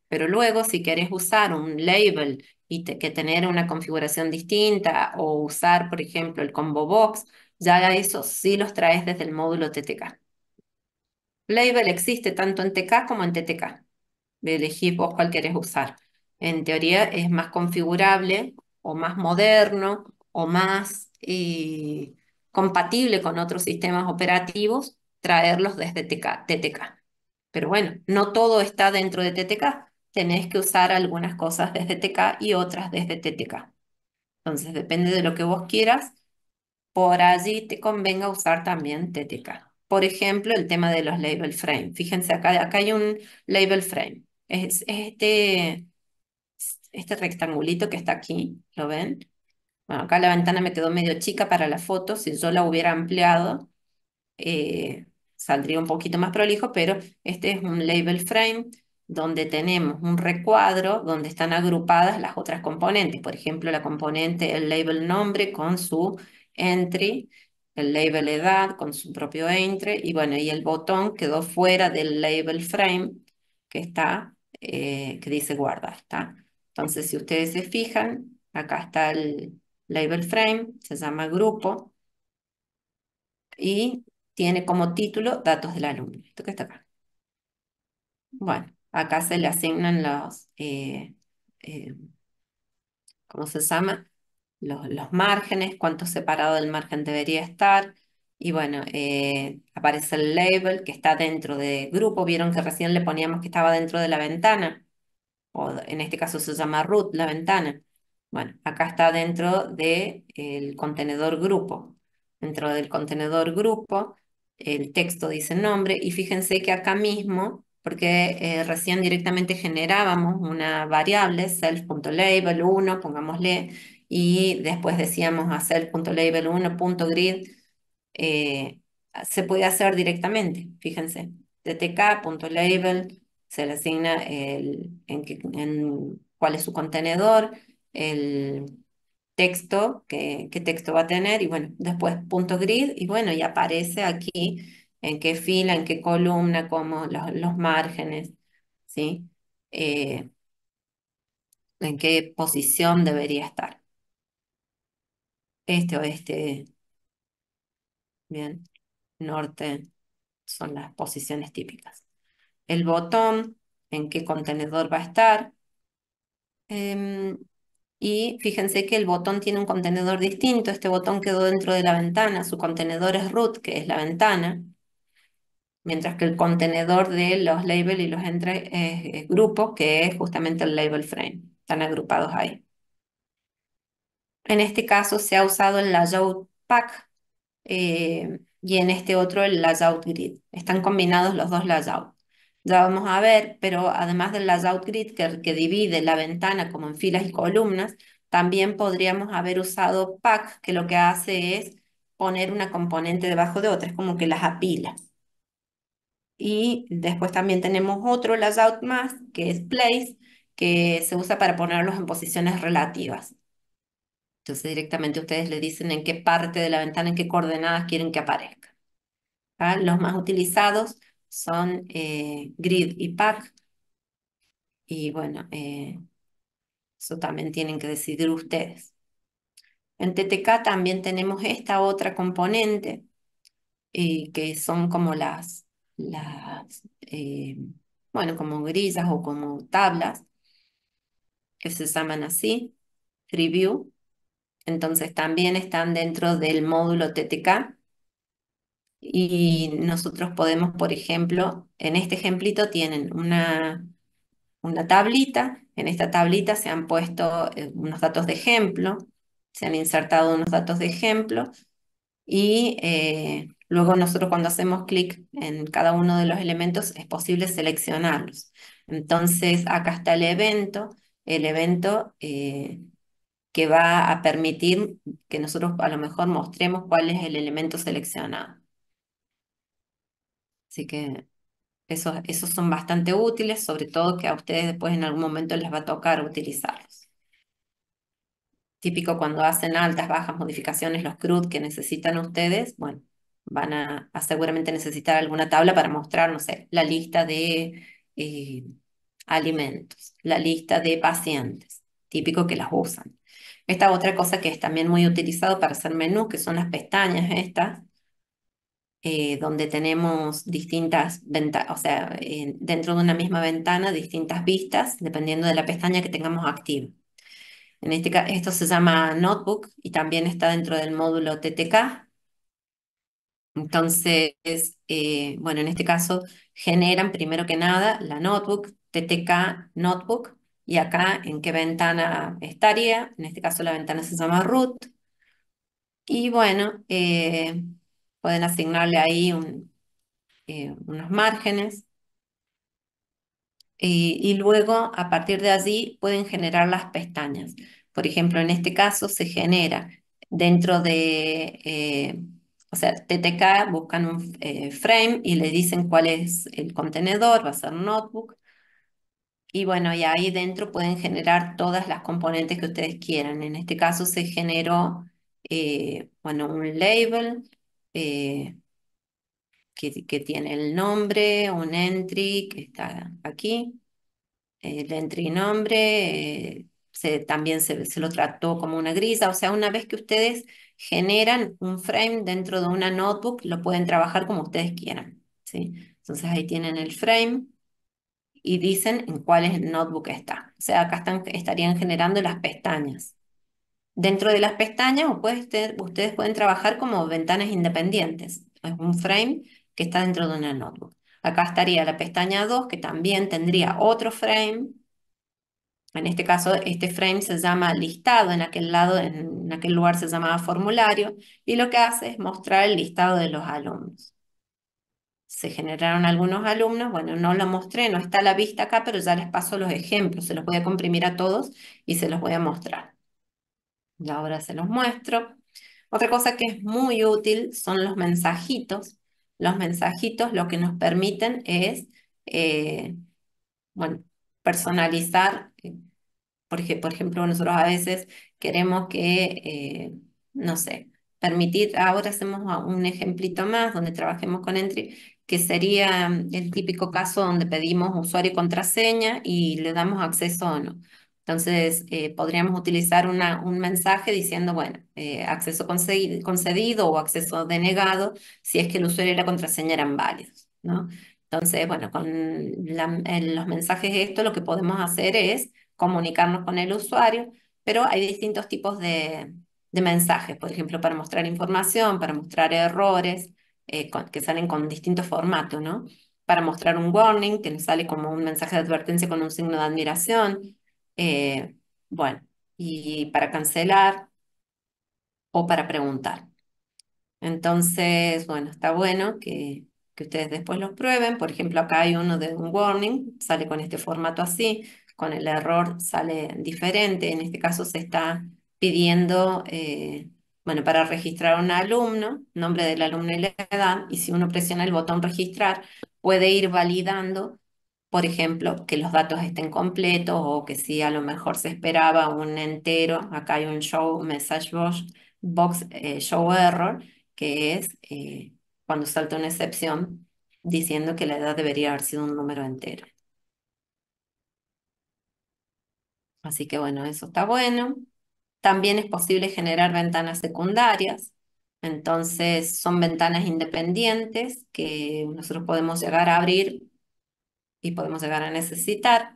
Pero luego, si querés usar un label y que tener una configuración distinta o usar, por ejemplo, el combo box, ya eso sí los traes desde el módulo TTK. Label existe tanto en TK como en TTK. Elegís vos cuál querés usar. En teoría es más configurable o más moderno o más compatible con otros sistemas operativos traerlos desde TTK. Pero bueno, no todo está dentro de TTK. Tenés que usar algunas cosas desde TK y otras desde TTK. Entonces depende de lo que vos quieras, por allí te convenga usar también TTK. Por ejemplo, el tema de los label frame. Fíjense, acá hay un label frame. Es este rectangulito que está aquí, ¿lo ven? Bueno, acá la ventana me quedó medio chica para la foto. Si yo la hubiera ampliado, saldría un poquito más prolijo, pero este es un label frame donde tenemos un recuadro donde están agrupadas las otras componentes. Por ejemplo, la componente, el label nombre con su entry, el label edad con su propio entry, y bueno, y el botón quedó fuera del label frame que está que dice guardar, ¿está? Entonces, si ustedes se fijan, acá está el label frame, se llama grupo y tiene como título datos del alumno. Esto que está acá. Bueno, acá se le asignan eh, ¿cómo se llama? Los márgenes, cuánto separado del margen debería estar. Y bueno, aparece el label que está dentro de grupo. Vieron que recién le poníamos que estaba dentro de la ventana, o en este caso se llama root, la ventana. Bueno, acá está dentro del contenedor grupo. Dentro del contenedor grupo, el texto dice nombre y fíjense que acá mismo, porque recién directamente generábamos una variable, self.label1, pongámosle, y después decíamos a self.label1.grid, eh, se puede hacer directamente, fíjense, ttk.label se le asigna en cuál es su contenedor, el texto, qué texto va a tener, y bueno, después punto grid, y bueno, y aparece aquí en qué fila, en qué columna, como los márgenes, ¿sí? Eh, en qué posición debería estar. Este, oeste, bien, norte, son las posiciones típicas. El botón, en qué contenedor va a estar. Em, y fíjense que el botón tiene un contenedor distinto. Este botón quedó dentro de la ventana. Su contenedor es root, que es la ventana, mientras que el contenedor de los labels y los entre es grupo, que es justamente el label frame. Están agrupados ahí. En este caso se ha usado el layout pack y en este otro el layout grid. Están combinados los dos layouts. Ya vamos a ver, pero además del layout grid que divide la ventana como en filas y columnas, también podríamos haber usado pack, que lo que hace es poner una componente debajo de otra, es como que las apila. Y después también tenemos otro layout más, que es place, que se usa para ponerlos en posiciones relativas. Entonces directamente ustedes le dicen en qué parte de la ventana, en qué coordenadas quieren que aparezca. ¿Ah? Los más utilizados son grid y pack. Y bueno, eso también tienen que decidir ustedes. En TTK también tenemos esta otra componente, que son como bueno, como grillas o como tablas, que se llaman así, preview. Entonces también están dentro del módulo TTK. Y nosotros podemos, por ejemplo, en este ejemplito tienen una tablita. En esta tablita se han puesto unos datos de ejemplo, se han insertado unos datos de ejemplo y luego nosotros cuando hacemos clic en cada uno de los elementos es posible seleccionarlos. Entonces acá está el evento que va a permitir que nosotros a lo mejor mostremos cuál es el elemento seleccionado. Así que esos son bastante útiles, sobre todo que a ustedes después en algún momento les va a tocar utilizarlos. Típico cuando hacen altas, bajas modificaciones, los CRUD que necesitan ustedes, bueno, van a seguramente necesitar alguna tabla para mostrar, no sé, la lista de eh, alimentos, la lista de pacientes, típico que las usan. Esta otra cosa que es también muy utilizado para hacer menús, que son las pestañas estas, donde tenemos distintas ventanas, o sea, dentro de una misma ventana, distintas vistas, dependiendo de la pestaña que tengamos activa. En este caso, esto se llama Notebook y también está dentro del módulo TTK. Entonces, bueno, en este caso generan primero que nada la Notebook, TTK Notebook, y acá en qué ventana estaría. En este caso la ventana se llama root. Y bueno, pueden asignarle ahí unos márgenes. Y luego, a partir de allí, pueden generar las pestañas. Por ejemplo, en este caso se genera dentro o sea, TTK buscan un frame y le dicen cuál es el contenedor, va a ser notebook. Y bueno, y ahí dentro pueden generar todas las componentes que ustedes quieran. En este caso se generó, bueno, un label eh, que tiene el nombre, un entry que está aquí el entry nombre, también se lo trató como una grilla. O sea, una vez que ustedes generan un frame dentro de una notebook, lo pueden trabajar como ustedes quieran, ¿sí? Entonces ahí tienen el frame y dicen en cuál notebook está. O sea, acá estarían generando las pestañas. Dentro de las pestañas ustedes pueden trabajar como ventanas independientes. Es un frame que está dentro de una notebook. Acá estaría la pestaña 2, que también tendría otro frame. En este caso, este frame se llama listado, en aquel lado, en aquel lugar se llamaba formulario, y lo que hace es mostrar el listado de los alumnos. Se generaron algunos alumnos, bueno, no lo mostré, no está a la vista acá, pero ya les paso los ejemplos, se los voy a comprimir a todos y se los voy a mostrar. Y ahora se los muestro. Otra cosa que es muy útil son los mensajitos. Los mensajitos lo que nos permiten es, bueno, personalizar. Por ejemplo, nosotros a veces queremos que, no sé, permitir, ahora hacemos un ejemplito más donde trabajemos con Entry, que sería el típico caso donde pedimos usuario y contraseña y le damos acceso o no. Entonces, podríamos utilizar un mensaje diciendo, bueno, acceso concedido o acceso denegado si es que el usuario y la contraseña eran válidos, ¿no? Entonces, bueno, con en los mensajes esto lo que podemos hacer es comunicarnos con el usuario, pero hay distintos tipos de mensajes, por ejemplo, para mostrar información, para mostrar errores, que salen con distintos formatos, ¿no? Para mostrar un warning, que nos sale como un mensaje de advertencia con un signo de admiración, eh, bueno, y para cancelar o para preguntar. Entonces, bueno, está bueno que ustedes después los prueben. Por ejemplo, acá hay uno de un warning, sale con este formato así, con el error sale diferente. En este caso se está pidiendo, bueno, para registrar a un alumno, nombre del alumno y la edad, y si uno presiona el botón registrar, puede ir validando, por ejemplo, que los datos estén completos o que si a lo mejor se esperaba un entero, acá hay un show message box, show error que es cuando salta una excepción diciendo que la edad debería haber sido un número entero. Así que bueno, eso está bueno. También es posible generar ventanas secundarias. Entonces son ventanas independientes que nosotros podemos llegar a abrir y podemos llegar a necesitar.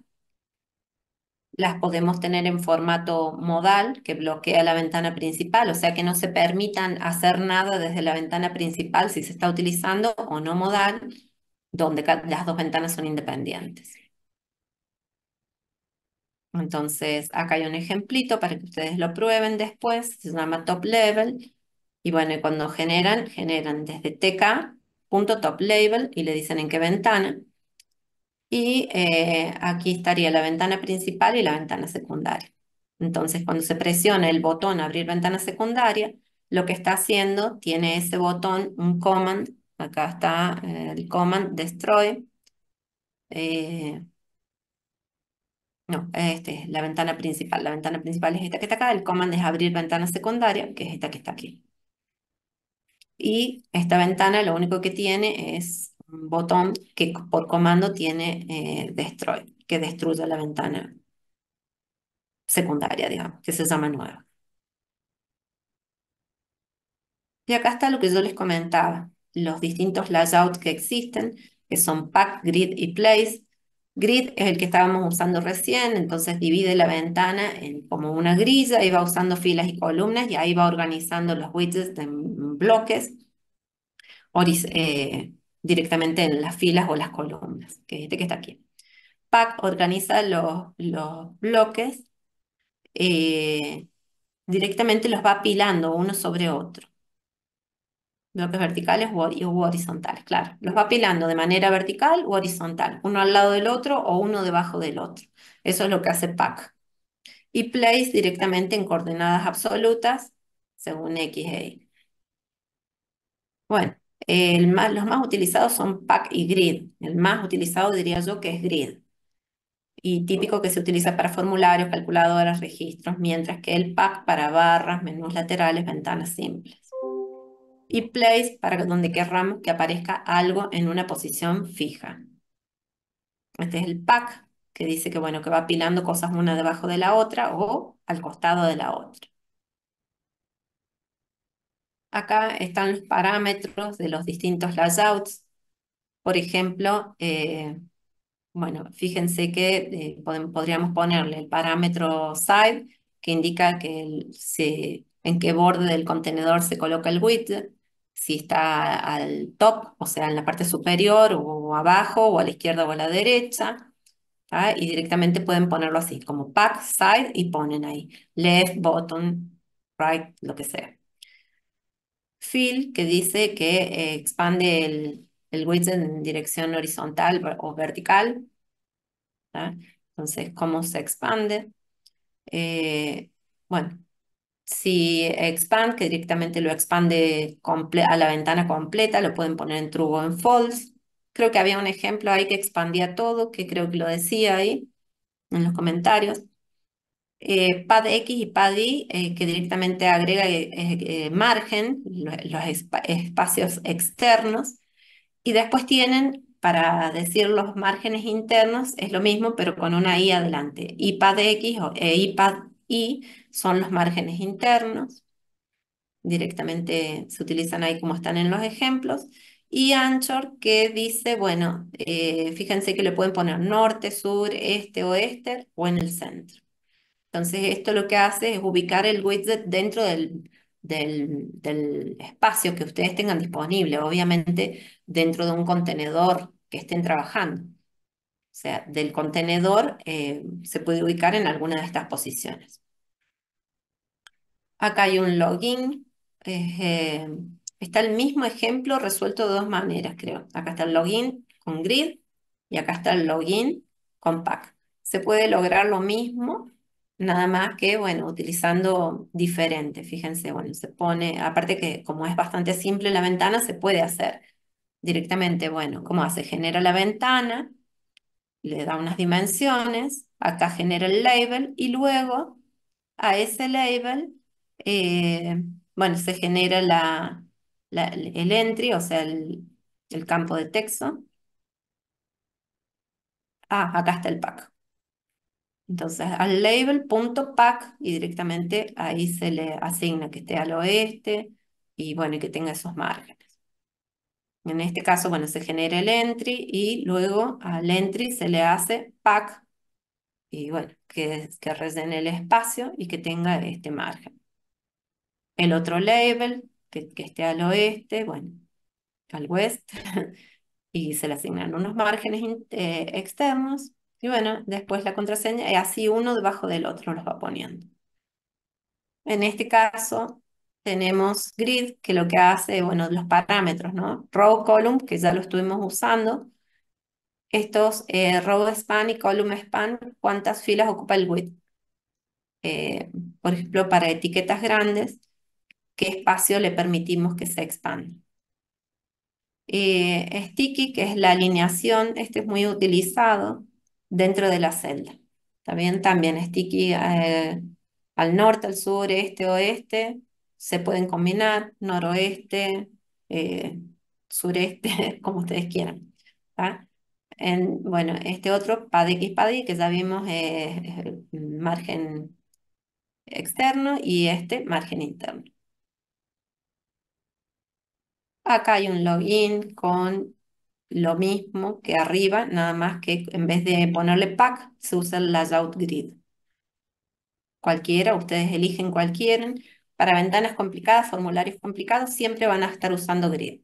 Las podemos tener en formato modal, que bloquea la ventana principal, o sea que no se permitan hacer nada desde la ventana principal si se está utilizando, o no modal, donde las dos ventanas son independientes. Entonces, acá hay un ejemplito para que ustedes lo prueben después, se llama Top Level, y bueno, y cuando generan desde tk.topLabel y le dicen en qué ventana, y aquí estaría la ventana principal y la ventana secundaria. Entonces, cuando se presiona el botón abrir ventana secundaria, lo que está haciendo, tiene ese botón, un command, acá está el command destroy, eh, no, este es la ventana principal. La ventana principal es esta que está acá. El command es abrir ventana secundaria, que es esta que está aquí. Y esta ventana lo único que tiene es un botón que por comando tiene destroy, que destruye la ventana secundaria, digamos, que se llama nueva. Y acá está lo que yo les comentaba, los distintos layouts que existen, que son pack, grid y place. Grid es el que estábamos usando recién, entonces divide la ventana en como una grilla y va usando filas y columnas y ahí va organizando los widgets en bloques directamente en las filas o las columnas, que es este que está aquí. Pack organiza los bloques, eh, directamente los va apilando uno sobre otro. Bloques verticales u horizontales, claro. Los va apilando de manera vertical u horizontal, uno al lado del otro o uno debajo del otro. Eso es lo que hace pack. Y place directamente en coordenadas absolutas según X e Y. Bueno, los más utilizados son pack y grid. El más utilizado diría yo que es grid. Y típico que se utiliza para formularios, calculadoras, registros, mientras que el pack para barras, menús laterales, ventanas simples. Y place para donde querramos que aparezca algo en una posición fija. Este es el pack. que dice que, bueno, que va apilando cosas una debajo de la otra o al costado de la otra. Acá están los parámetros de los distintos layouts. Por ejemplo, bueno, fíjense que podríamos ponerle el parámetro side, que indica que en qué borde del contenedor se coloca el widget, si está al top, o sea, en la parte superior, o abajo, o a la izquierda o a la derecha. ¿Tá? Y directamente pueden ponerlo así, como pack, side, y ponen ahí left, bottom, right, lo que sea. Fill, que dice que expande el widget en dirección horizontal o vertical. ¿Tá? Entonces, ¿cómo se expande? Eh, bueno, si expand, que directamente lo expande a la ventana completa, lo pueden poner en true o en false. Creo que había un ejemplo ahí que expandía todo, que creo que lo decía ahí en los comentarios. Pad X y Pad Y, que directamente agrega margen, los espacios externos. Y después tienen, para decir los márgenes internos, es lo mismo, pero con una I adelante. IPad X e IPad Y son los márgenes internos. Directamente se utilizan ahí como están en los ejemplos. Y Anchor, que dice, bueno, fíjense que le pueden poner norte, sur, este, oeste o en el centro. Entonces, esto lo que hace es ubicar el widget dentro del espacio que ustedes tengan disponible, obviamente dentro de un contenedor que estén trabajando. O sea, del contenedor se puede ubicar en alguna de estas posiciones. Acá hay un login. Está el mismo ejemplo resuelto de dos maneras, creo. Acá está el login con grid y acá está el login con pack. Se puede lograr lo mismo, nada más que, bueno, utilizando diferente. Fíjense, bueno, se pone, aparte que como es bastante simple la ventana, se puede hacer directamente, bueno, ¿cómo hace? Genera la ventana, le da unas dimensiones, acá genera el label y luego a ese label, eh, bueno, se genera el entry, o sea, el campo de texto. Ah, acá está el pack. Entonces, al label.pack y directamente ahí se le asigna que esté al oeste y bueno, y que tenga esos márgenes. En este caso, bueno, se genera el entry y luego al entry se le hace pack y bueno, que rellene el espacio y que tenga este margen. El otro label, que esté al oeste, bueno, al west, y se le asignan unos márgenes externos, y bueno, después la contraseña, y así uno debajo del otro los va poniendo. En este caso, tenemos grid, que lo que hace, bueno, los parámetros, ¿no? Row, column, que ya lo estuvimos usando. Estos row span y column span, ¿cuántas filas ocupa el width? Por ejemplo, para etiquetas grandes, ¿qué espacio le permitimos que se expanda? Sticky, que es la alineación, este es muy utilizado dentro de la celda. También Sticky al norte, al sur, este, oeste, se pueden combinar, noroeste, eh, sureste, como ustedes quieran. ¿Tá? Bueno, este otro, pad X, pad Y, que ya vimos margen externo y este margen interno. Acá hay un login con lo mismo que arriba, nada más que en vez de ponerle pack, se usa el layout grid. Cualquiera, ustedes eligen cuál quieren. Para ventanas complicadas, formularios complicados, siempre van a estar usando grid.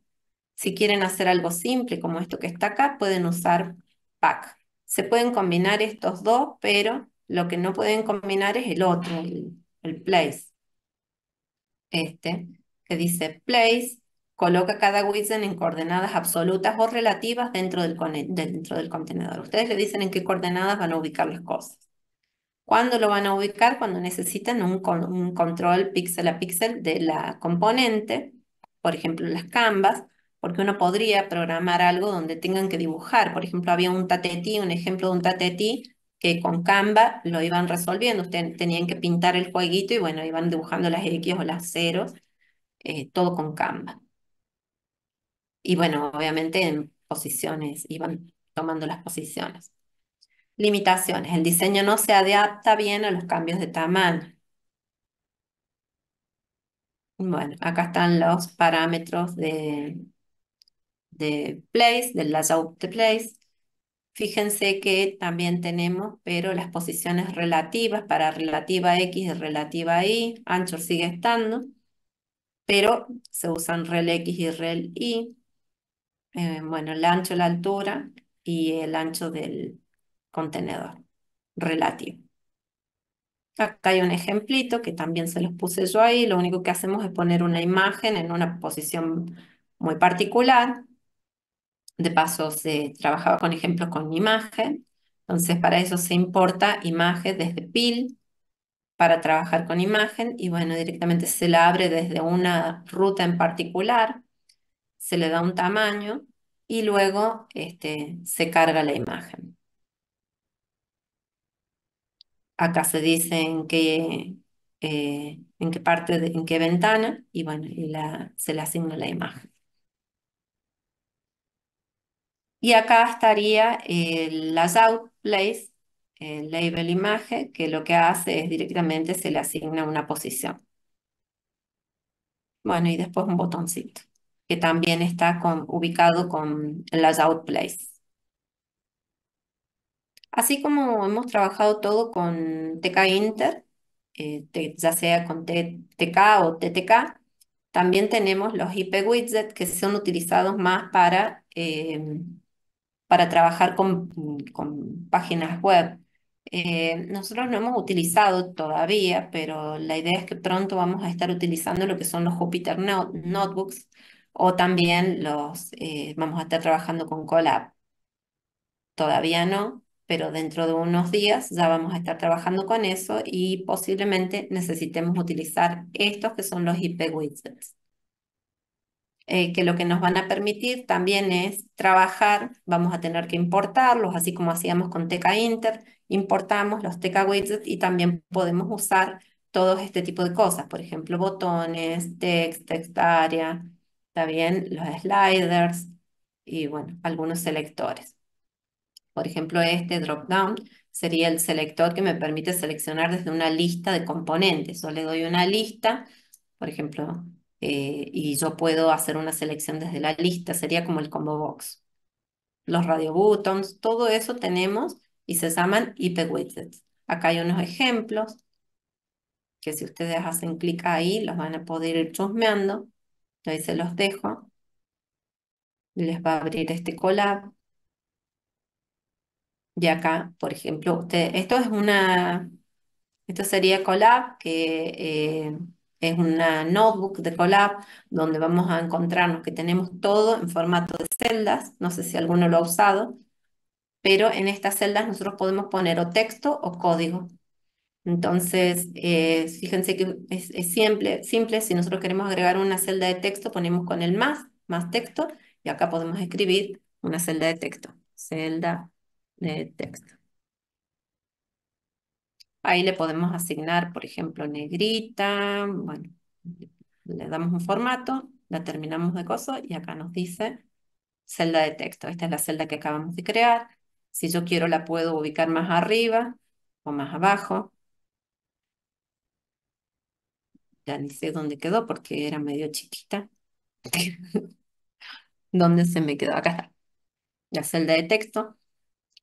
Si quieren hacer algo simple como esto que está acá, pueden usar pack. Se pueden combinar estos dos, pero lo que no pueden combinar es el otro, el place. Este, que dice place, coloca cada widget en coordenadas absolutas o relativas dentro del contenedor. Ustedes le dicen en qué coordenadas van a ubicar las cosas. ¿Cuándo lo van a ubicar? Cuando necesitan un control píxel a píxel de la componente, por ejemplo, las canvas, porque uno podría programar algo donde tengan que dibujar. Por ejemplo, había un tatetí, un ejemplo de un tatetí que con Canva lo iban resolviendo. Ustedes tenían que pintar el jueguito y bueno, iban dibujando las X o las ceros, todo con Canva. Y bueno, obviamente en posiciones, iban tomando las posiciones. Limitaciones. El diseño no se adapta bien a los cambios de tamaño. Bueno, acá están los parámetros de place, del layout de place. Fíjense que también tenemos, pero las posiciones relativas para relativa X y relativa Y. Anchor sigue estando, pero se usan rel X y rel Y. Bueno, el ancho, la altura y el ancho del contenedor relativo. Acá hay un ejemplito que también se los puse yo ahí. Lo único que hacemos es poner una imagen en una posición muy particular. De paso, se trabajaba con ejemplos con imagen. Entonces, para eso se importa imagen desde PIL para trabajar con imagen. Y bueno, directamente se la abre desde una ruta en particular. Se le da un tamaño y luego se carga la imagen. Acá se dice en qué parte, en qué ventana, y bueno, se le asigna la imagen. Y acá estaría el layout place, el label imagen, que lo que hace es directamente se le asigna una posición. Bueno, y después un botoncito, que también está ubicado con el layout place. Así como hemos trabajado todo con TK Inter, ya sea con TK o TTK, también tenemos los IP widgets que son utilizados más para trabajar con páginas web. Nosotros no hemos utilizado todavía, pero la idea es que pronto vamos a estar utilizando lo que son los Jupyter Notebooks o también vamos a estar trabajando con Colab. Todavía no, pero dentro de unos días ya vamos a estar trabajando con eso y posiblemente necesitemos utilizar estos que son los IP widgets. Que lo que nos van a permitir también es trabajar, vamos a tener que importarlos, así como hacíamos con TK Inter, importamos los TK widgets y también podemos usar todo este tipo de cosas, por ejemplo, botones, text area, está bien, los sliders y bueno, algunos selectores. Por ejemplo, este drop-down sería el selector que me permite seleccionar desde una lista de componentes. Yo le doy una lista, por ejemplo, y yo puedo hacer una selección desde la lista. Sería como el combo box. Los radio buttons, todo eso tenemos y se llaman IP widgets. Acá hay unos ejemplos que si ustedes hacen clic ahí, los van a poder ir chusmeando. Ahí se los dejo. Les va a abrir este collab. Y acá, por ejemplo, esto sería Colab, que es una notebook de Colab donde vamos a encontrarnos que tenemos todo en formato de celdas. No sé si alguno lo ha usado, pero en estas celdas nosotros podemos poner o texto o código. Entonces, fíjense que es simple, simple. Si nosotros queremos agregar una celda de texto, ponemos con el más texto, y acá podemos escribir una celda de texto. Celda de texto. Ahí le podemos asignar, por ejemplo, negrita. Bueno, le damos un formato, la terminamos de coso y acá nos dice celda de texto. Esta es la celda que acabamos de crear. Si yo quiero la puedo ubicar más arriba o más abajo. Ya ni sé dónde quedó porque era medio chiquita. ¿Dónde se me quedó? Acá está. La celda de texto.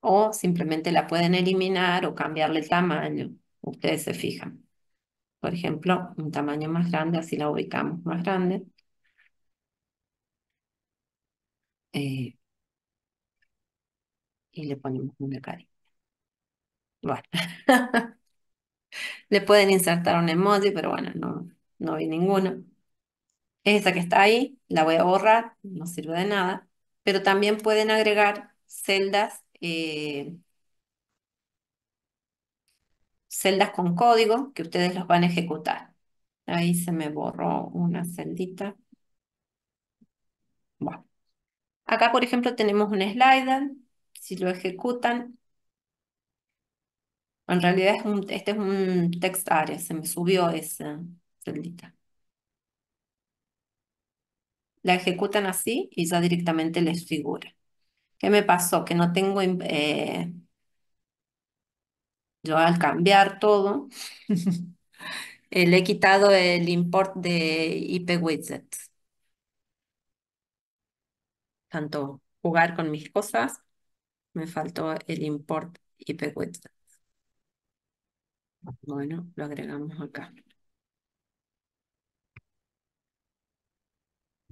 O simplemente la pueden eliminar o cambiarle el tamaño. Ustedes se fijan. Por ejemplo, un tamaño más grande, así la ubicamos más grande. eh, y le ponemos una carita. Bueno, le pueden insertar un emoji, pero bueno, no vi ninguno. Esa que está ahí, la voy a borrar, no sirve de nada. Pero también pueden agregar celdas con código que ustedes los van a ejecutar. Ahí se me borró una celdita. Bueno, acá por ejemplo tenemos un slider. Si lo ejecutan, en realidad este es un text area, se me subió esa celdita. La ejecutan así y ya directamente les figura. ¿Qué me pasó? Que no tengo Yo al cambiar todo, le he quitado el import de IP widgets. Tanto jugar con mis cosas, me faltó el import IP widget. Bueno, lo agregamos acá.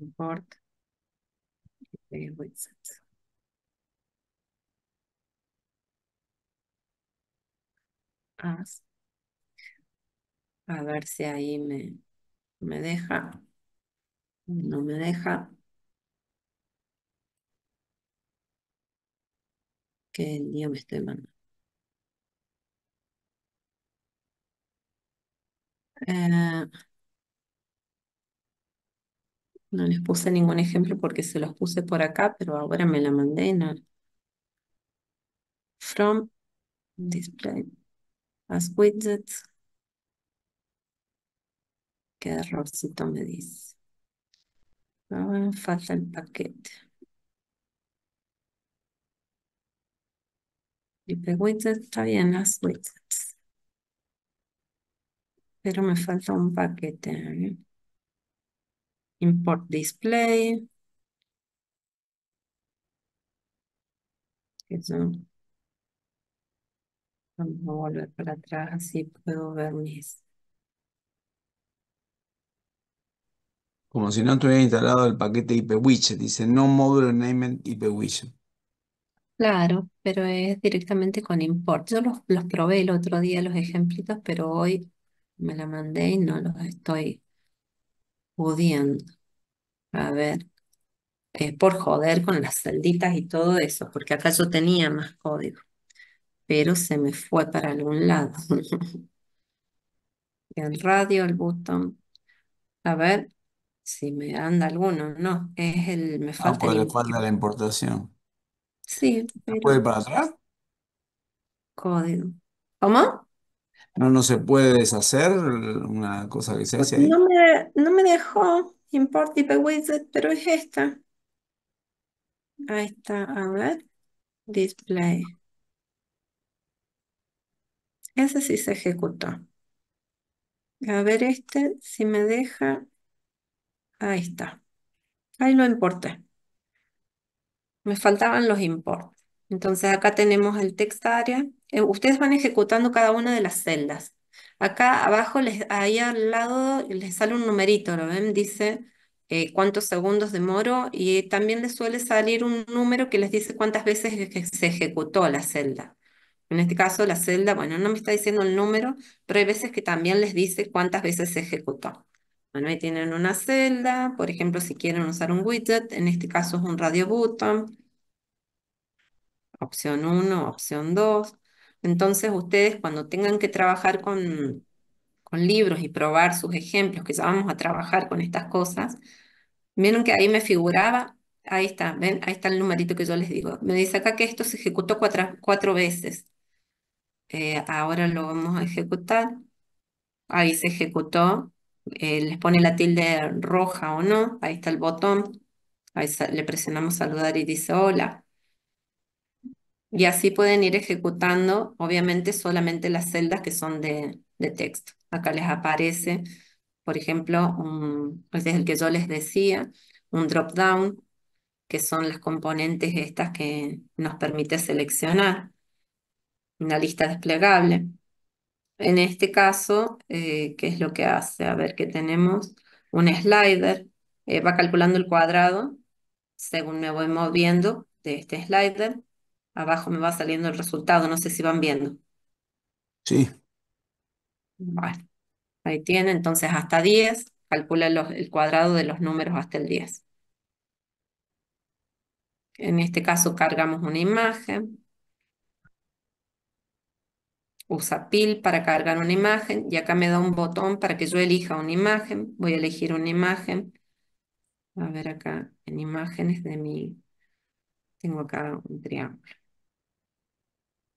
Import IP widget. As. A ver si ahí me deja. No me deja. Qué lío me estoy mandando. Eh, no les puse ningún ejemplo porque se los puse por acá, pero ahora me la mandé y no. From display as widgets. Qué errorcito me dice. Ah, falta el paquete. IP widget está bien, las widgets. Pero me falta un paquete. Import display. Eso. Vamos a volver para atrás, así puedo ver mis. Como si no tuviera instalado el paquete IPWidget. Dice no módulo named IPWidget. Claro, pero es directamente con import. Yo los probé el otro día, los ejemplitos, pero hoy me la mandé y no los estoy pudiendo. A ver, por joder con las celditas y todo eso, porque acá yo tenía más código, pero se me fue para algún lado. El radio, el botón. A ver si me anda alguno. No, me Ah, falta pues el le falta la importación. Sí, ¿Se puede ir pero para atrás? código. ¿Cómo? No, no se puede deshacer una cosa que se Pues hace ahí. no me dejó import IP widget, pero es esta. Ahí está, a ver, display. Ese sí se ejecutó. A ver si me deja. Ahí está. Ahí lo importé. Me faltaban los imports. Entonces acá tenemos el text area. Ustedes van ejecutando cada una de las celdas. Acá abajo, ahí al lado, les sale un numerito, ¿lo ven? Dice cuántos segundos demoró y también les suele salir un número que les dice cuántas veces es que se ejecutó la celda. En este caso, la celda, bueno, no me está diciendo el número, pero hay veces que también les dice cuántas veces se ejecutó. Bueno, ahí tienen una celda, por ejemplo, si quieren usar un widget, en este caso es un radio button. Opción uno, opción 2. Entonces ustedes cuando tengan que trabajar con libros y probar sus ejemplos, que ya vamos a trabajar con estas cosas, vieron que ahí me figuraba, ahí está, ven, ahí está el numerito que yo les digo. Me dice acá que esto se ejecutó cuatro veces. Ahora lo vamos a ejecutar. Ahí se ejecutó. Les pone la tilde roja o no. Ahí está el botón. Ahí le presionamos saludar y dice hola. Y así pueden ir ejecutando, obviamente, solamente las celdas que son de texto. Acá les aparece, por ejemplo, este es el que yo les decía, un drop down, que son las componentes estas que nos permite seleccionar una lista desplegable. En este caso, ¿qué es lo que hace? A ver, que tenemos un slider, va calculando el cuadrado según me voy moviendo de este slider. Abajo me va saliendo el resultado, no sé si van viendo. Sí. Bueno, ahí tiene, entonces hasta 10, calcula el cuadrado de los números hasta el 10. En este caso cargamos una imagen, usa pil para cargar una imagen y acá me da un botón para que yo elija una imagen. Voy a elegir una imagen. A ver acá en imágenes tengo acá un triángulo.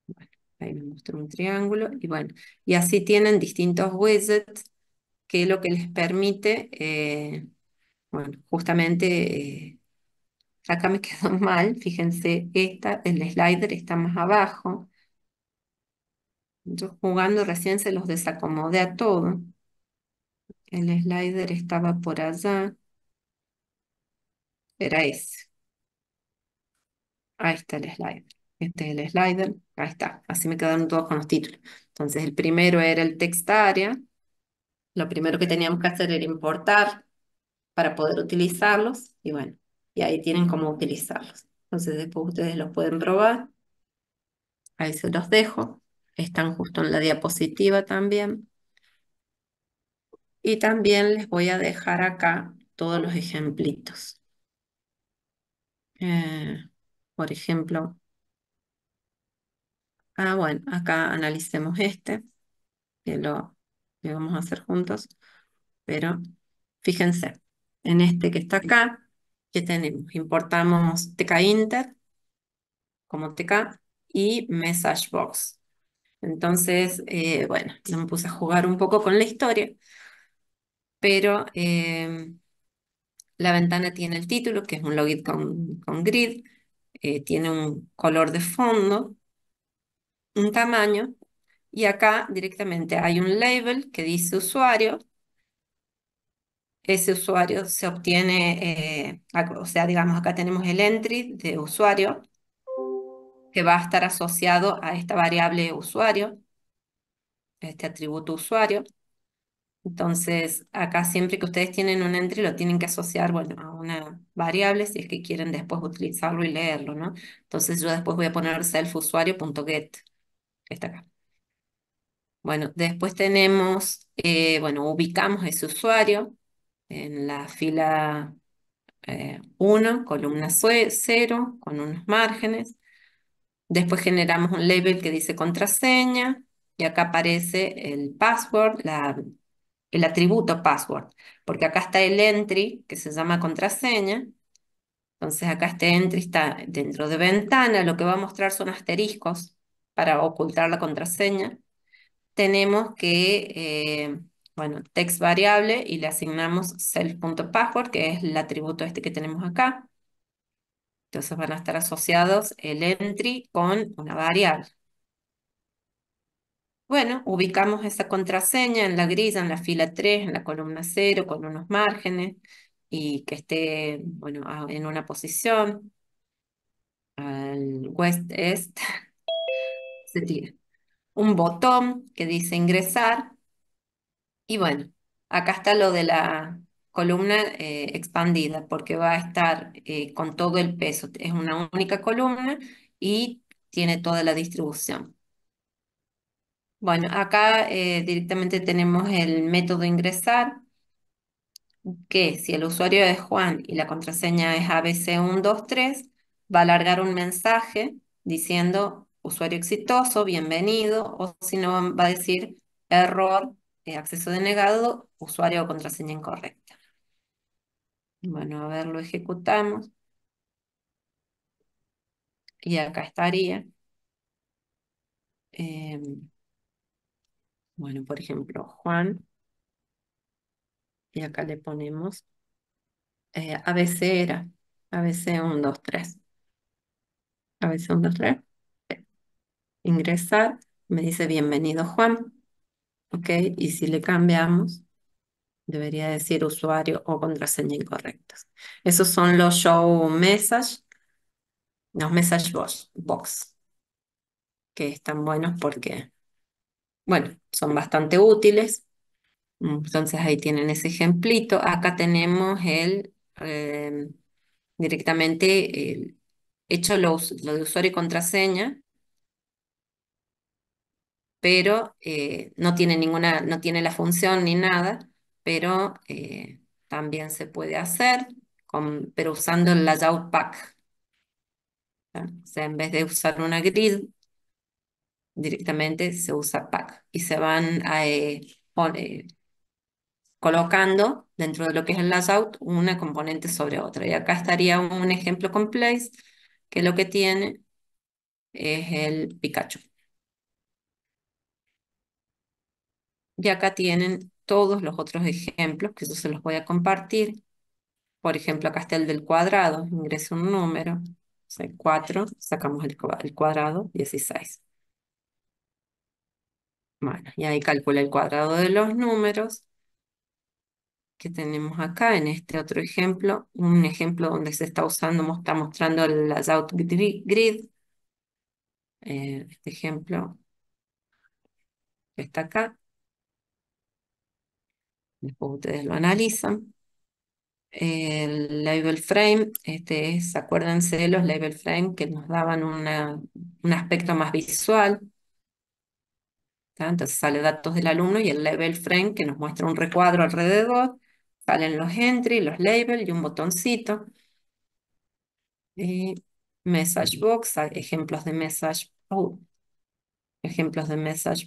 Bueno, ahí me muestra un triángulo y bueno, y así tienen distintos widgets que lo que les permite, bueno, justamente acá me quedó mal, fíjense, el slider está más abajo. Yo jugando recién se los desacomodé a todo. El slider estaba por allá. Era ese. Ahí está el slider. Este es el slider. Ahí está. Así me quedaron todos con los títulos. Entonces, el primero era el text area. Lo primero que teníamos que hacer era importar para poder utilizarlos. Y bueno, y ahí tienen cómo utilizarlos. Entonces, después ustedes los pueden probar. Ahí se los dejo. Están justo en la diapositiva también. Y también les voy a dejar acá todos los ejemplitos. Eh, por ejemplo, bueno, acá analicemos este, que vamos a hacer juntos, pero fíjense, en este que está acá, que tenemos, importamos tkinter como tk y messagebox. Entonces, bueno, yo me puse a jugar un poco con la historia, pero la ventana tiene el título, que es un login con grid, tiene un color de fondo, un tamaño, y acá directamente hay un label que dice usuario. Ese usuario se obtiene, o sea, digamos, acá tenemos el entry de usuario, que va a estar asociado a esta variable usuario, a este atributo usuario. Entonces, acá siempre que ustedes tienen un entry lo tienen que asociar, bueno, a una variable si es que quieren después utilizarlo y leerlo, ¿no? Entonces yo después voy a poner selfusuario.get, que está acá. Bueno, después tenemos, bueno, ubicamos ese usuario en la fila 1, columna 0, con unos márgenes. Después generamos un label que dice contraseña y acá aparece el password, el atributo password, porque acá está el entry que se llama contraseña. Entonces acá este entry está dentro de ventana, lo que va a mostrar son asteriscos para ocultar la contraseña. Tenemos que, bueno, text variable y le asignamos self.password, que es el atributo este que tenemos acá. Entonces van a estar asociados el entry con una variable. Bueno, ubicamos esa contraseña en la grilla, en la fila 3, en la columna 0, con unos márgenes y que esté, bueno, en una posición al west-est. Sería un botón que dice ingresar. Y bueno, acá está lo de la columna expandida, porque va a estar con todo el peso. Es una única columna y tiene toda la distribución. Bueno, acá directamente tenemos el método ingresar, que si el usuario es Juan y la contraseña es ABC123, va a alargar un mensaje diciendo usuario exitoso, bienvenido, o si no va a decir error, acceso denegado, usuario o contraseña incorrecta. Bueno, a ver, lo ejecutamos y acá estaría. Bueno, por ejemplo, Juan, y acá le ponemos ABC era, ABC123. ABC123. Ingresar, me dice bienvenido Juan, ¿ok? Y si le cambiamos, debería decir usuario o contraseña incorrectos. Esos son los show message, los message box, que están buenos porque, bueno, son bastante útiles. Entonces ahí tienen ese ejemplito. Acá tenemos directamente hecho lo de usuario y contraseña, pero no tiene no tiene la función ni nada, pero también se puede hacer, pero usando el layout pack. ¿Ya? O sea, en vez de usar una grid, directamente se usa pack y se van colocando dentro de lo que es el layout una componente sobre otra. Y acá estaría un ejemplo con place, que lo que tiene es el Pikachu. Y acá tienen todos los otros ejemplos que yo se los voy a compartir. Por ejemplo, acá está el del cuadrado. Ingreso un número, o sea, 4, sacamos el cuadrado, 16. Bueno, y ahí calcula el cuadrado de los números que tenemos acá en este otro ejemplo, un ejemplo donde se está usando, está mostrando el layout grid, este ejemplo que está acá, después ustedes lo analizan. El label frame, este es, acuérdense de los label frame que nos daban un aspecto más visual, ¿tá? Entonces sale datos del alumno y el label frame que nos muestra un recuadro alrededor, salen los entry, los labels y un botoncito. Message box, ejemplos de message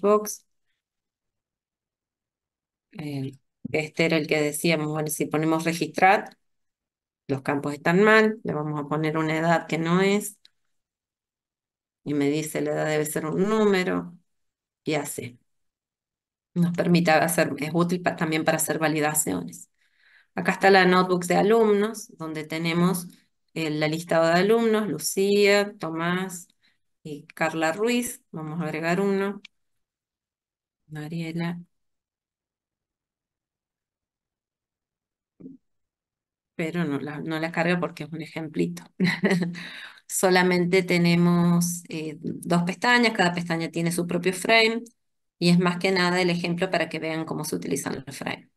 box. Eh, este era el que decíamos, bueno, si ponemos registrar, los campos están mal, le vamos a poner una edad que no es, y me dice la edad debe ser un número, y así. Nos permite hacer, es útil también para hacer validaciones. Acá está la notebook de alumnos, donde tenemos la lista de alumnos, Lucía, Tomás y Carla Ruiz. Vamos a agregar uno. Mariela, pero no la cargo porque es un ejemplito. Solamente tenemos dos pestañas, cada pestaña tiene su propio frame y es más que nada el ejemplo para que vean cómo se utilizan los frames.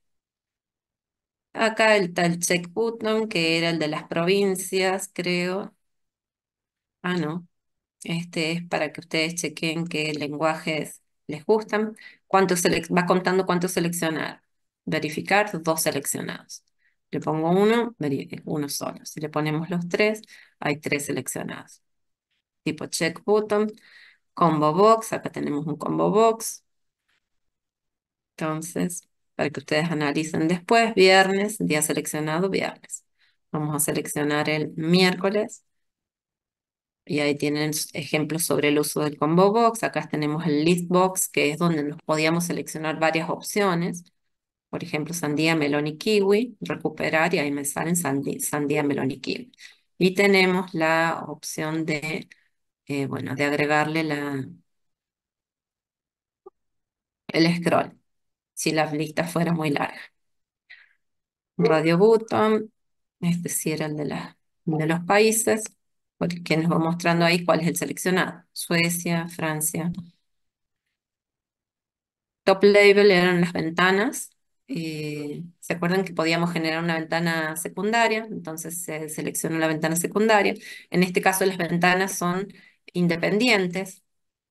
Acá está el check button, que era el de las provincias, creo. Ah, no. Este es para que ustedes chequen qué lenguajes les gustan. Va contando cuántos seleccionar. Verificar, dos seleccionados. Le pongo uno, uno solo. Si le ponemos los tres, hay tres seleccionados. Tipo check button, combo box. Acá tenemos un combo box. Entonces, para que ustedes analicen después, viernes, día seleccionado, viernes. Vamos a seleccionar el miércoles. Y ahí tienen ejemplos sobre el uso del combo box. Acá tenemos el list box, que es donde nos podíamos seleccionar varias opciones. Por ejemplo, sandía, melón y kiwi. Recuperar y ahí me salen sandía, melón y kiwi. Y tenemos la opción bueno, de agregarle el scroll, si la lista fuera muy larga. Radio button, este sí era el de los países, porque nos va mostrando ahí cuál es el seleccionado. Suecia, Francia. Top label eran las ventanas. ¿Se acuerdan que podíamos generar una ventana secundaria? Entonces se selecciona la ventana secundaria. En este caso las ventanas son independientes.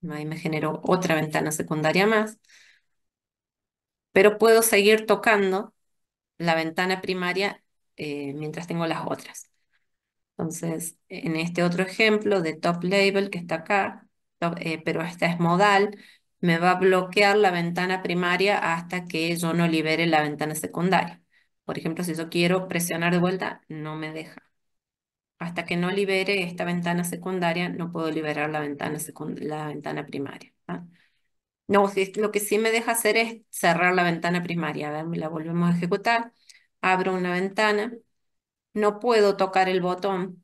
Ahí me generó otra ventana secundaria más. Pero puedo seguir tocando la ventana primaria mientras tengo las otras. Entonces, en este otro ejemplo de top label que está acá, pero esta es modal, me va a bloquear la ventana primaria hasta que yo no libere la ventana secundaria. Por ejemplo, si yo quiero presionar de vuelta, no me deja. Hasta que no libere esta ventana secundaria, no puedo liberar la ventana primaria. ¿Ah? No, lo que sí me deja hacer es cerrar la ventana primaria. A ver, la volvemos a ejecutar. Abro una ventana. No puedo tocar el botón,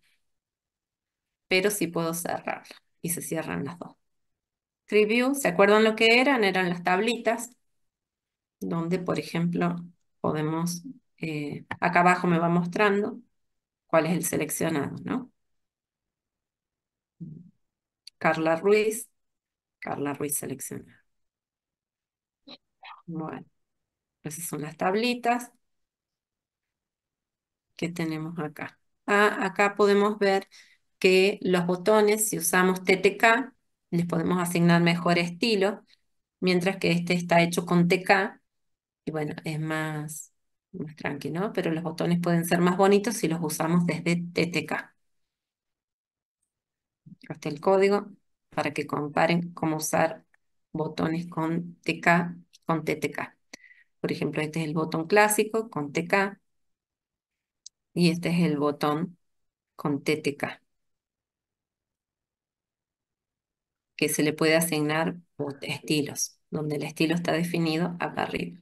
pero sí puedo cerrarla. Y se cierran las dos. Preview, ¿se acuerdan lo que eran? Eran las tablitas, donde, por ejemplo, podemos, acá abajo me va mostrando cuál es el seleccionado, ¿no? Carla Ruiz, Carla Ruiz seleccionada. Bueno, esas son las tablitas que tenemos acá. Acá podemos ver que los botones, si usamos TTK, les podemos asignar mejor estilo, mientras que este está hecho con TK, y bueno, es más tranqui, ¿no? Pero los botones pueden ser más bonitos si los usamos desde TTK. Acá está el código para que comparen cómo usar botones con TK y con TTK. Por ejemplo, este es el botón clásico con TK y este es el botón con TTK, que se le puede asignar estilos, donde el estilo está definido acá arriba.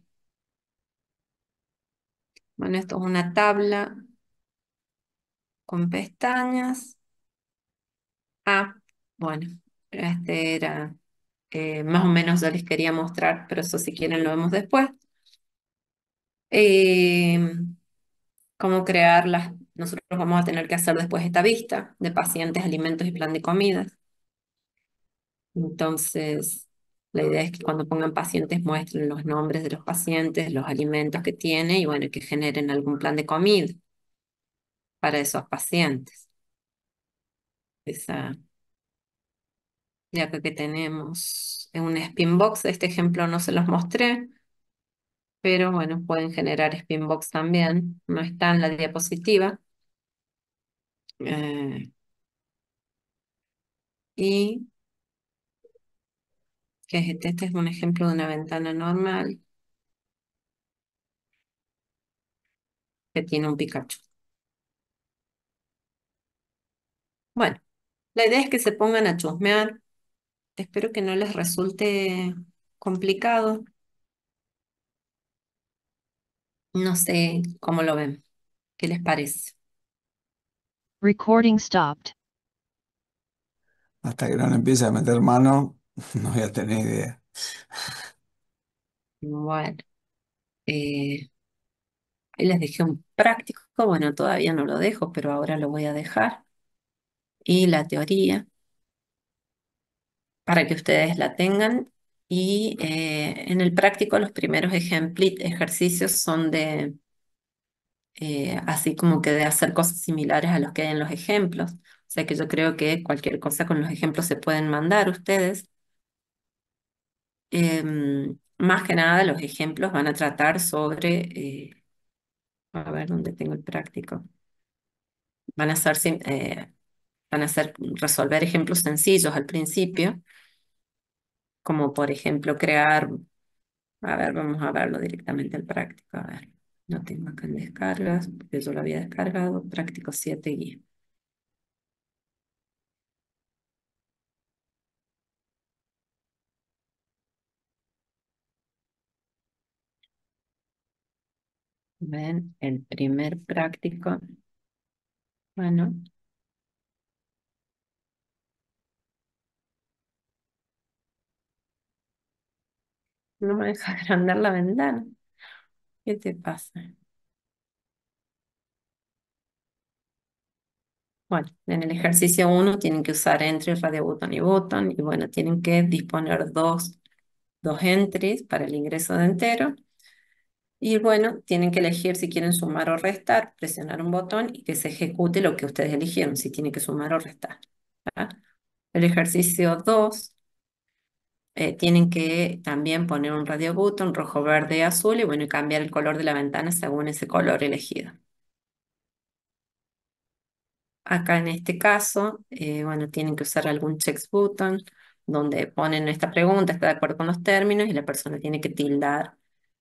Bueno, esto es una tabla con pestañas. Bueno, este era Más o menos ya les quería mostrar, pero eso si quieren lo vemos después. Eh, Cómo crearlas. Nosotros vamos a tener que hacer después esta vista de pacientes, alimentos y plan de comidas. Entonces, la idea es que cuando pongan pacientes muestren los nombres de los pacientes, los alimentos que tiene y bueno, que generen algún plan de comida para esos pacientes. Esa, ya que tenemos un spin box, este ejemplo no se los mostré, pero bueno, pueden generar spin box también. No está en la diapositiva. Eh, y que es este es un ejemplo de una ventana normal que tiene un Pikachu. Bueno, la idea es que se pongan a chusmear. Espero que no les resulte complicado. No sé cómo lo ven. ¿Qué les parece? Recording stopped. Hasta que no le empiece a meter mano, no voy a tener idea. Bueno, eh, ahí les dejé un práctico. Bueno, todavía no lo dejo, pero ahora lo voy a dejar. Y la teoría para que ustedes la tengan. Y en el práctico los primeros ejercicios son de así como que de hacer cosas similares a los que hay en los ejemplos. O sea que yo creo que cualquier cosa con los ejemplos se pueden mandar ustedes. Más que nada los ejemplos van a tratar sobre, a ver dónde tengo el práctico. Van a ser, van a ser resolver ejemplos sencillos al principio, como por ejemplo crear, a ver, vamos a verlo directamente al práctico. A ver, no tengo acá en descargas, porque yo lo había descargado, práctico 7 guía. Ven, el primer práctico. Bueno, no me deja agrandar la ventana. ¿Qué te pasa? Bueno, en el ejercicio 1 tienen que usar entry, radio button y button. Y bueno, tienen que disponer dos entries para el ingreso de entero. Y bueno, tienen que elegir si quieren sumar o restar, presionar un botón y que se ejecute lo que ustedes eligieron, si tienen que sumar o restar. ¿Ah? El ejercicio 2 tienen que también poner un radio button rojo, verde y azul y bueno, y cambiar el color de la ventana según ese color elegido. Acá en este caso, bueno, tienen que usar algún check button donde ponen esta pregunta, está de acuerdo con los términos y la persona tiene que tildar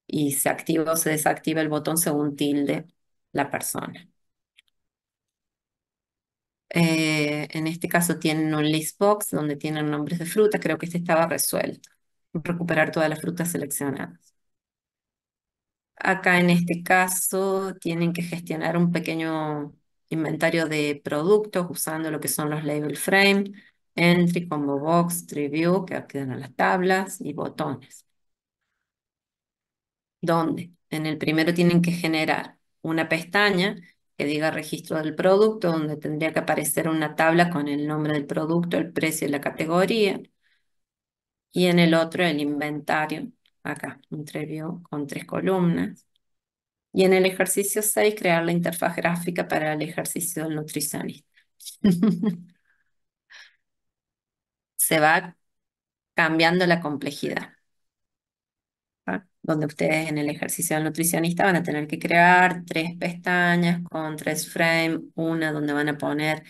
y se activa o se desactiva el botón según tilde la persona. En este caso tienen un list box donde tienen nombres de fruta, creo que este estaba resuelto. Recuperar todas las frutas seleccionadas. Acá en este caso tienen que gestionar un pequeño inventario de productos usando lo que son los label frame, entry, combo box, tree view, que quedan a las tablas y botones. Donde en el primero tienen que generar una pestaña que diga registro del producto, donde tendría que aparecer una tabla con el nombre del producto, el precio y la categoría. Y en el otro el inventario, acá, un tree view con 3 columnas. Y en el ejercicio 6 crear la interfaz gráfica para el ejercicio del nutricionista. Se va cambiando la complejidad. ¿Ah? Donde ustedes en el ejercicio del nutricionista van a tener que crear 3 pestañas con 3 frames, una donde van a poner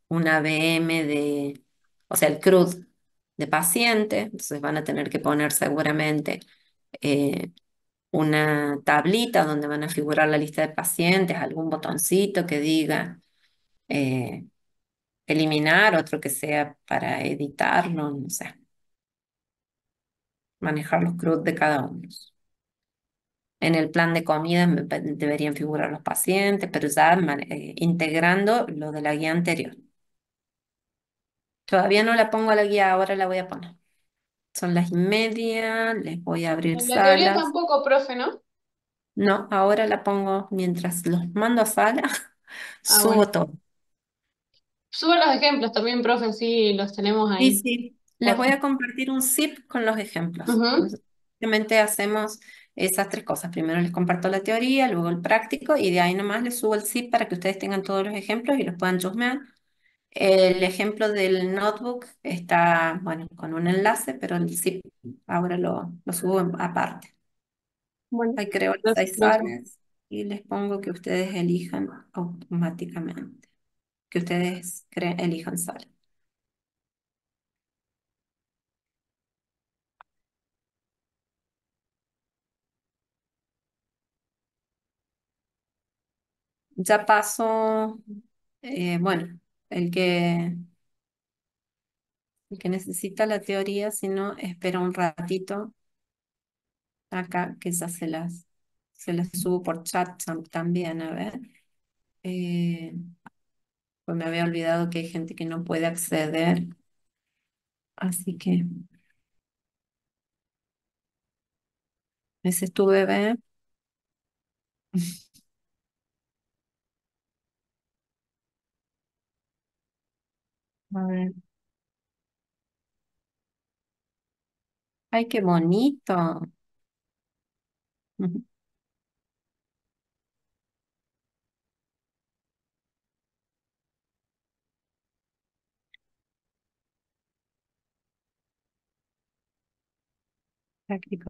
una BM de, o sea, el CRUD de paciente, entonces van a tener que poner seguramente eh, una tablita donde van a figurar la lista de pacientes, algún botoncito que diga eliminar, otro que sea para editarlo, no sé, manejar los CRUD de cada uno. En el plan de comida deberían figurar los pacientes, pero ya integrando lo de la guía anterior. Todavía no la pongo a la guía, ahora la voy a poner. Son las 1:30, les voy a abrir En la teoría salas. tampoco, profe, ¿no? No, ahora la pongo mientras los mando a sala, Ah, bueno. subo todo. Subo los ejemplos también, profe, sí, los tenemos Sí, ahí. sí, les voy Porfa. a compartir un zip con los ejemplos. Ujú. Entonces, simplemente hacemos esas tres cosas. Primero les comparto la teoría, luego el práctico y de ahí nomás les subo el zip para que ustedes tengan todos los ejemplos y los puedan chusmear. El ejemplo del notebook está, bueno, con un enlace, pero el zip ahora lo subo aparte. Bueno, Ahí creo las gracias, 6 profe. salas y les pongo que ustedes elijan automáticamente, que ustedes elijan sala. Ya paso, bueno, el que, el que necesita la teoría, si no, espera un ratito acá, que ya se las subo por chat también, a ver. Pues me había olvidado que hay gente que no puede acceder, así que ese es tu bebé. A ver. Ay, qué bonito. Práctico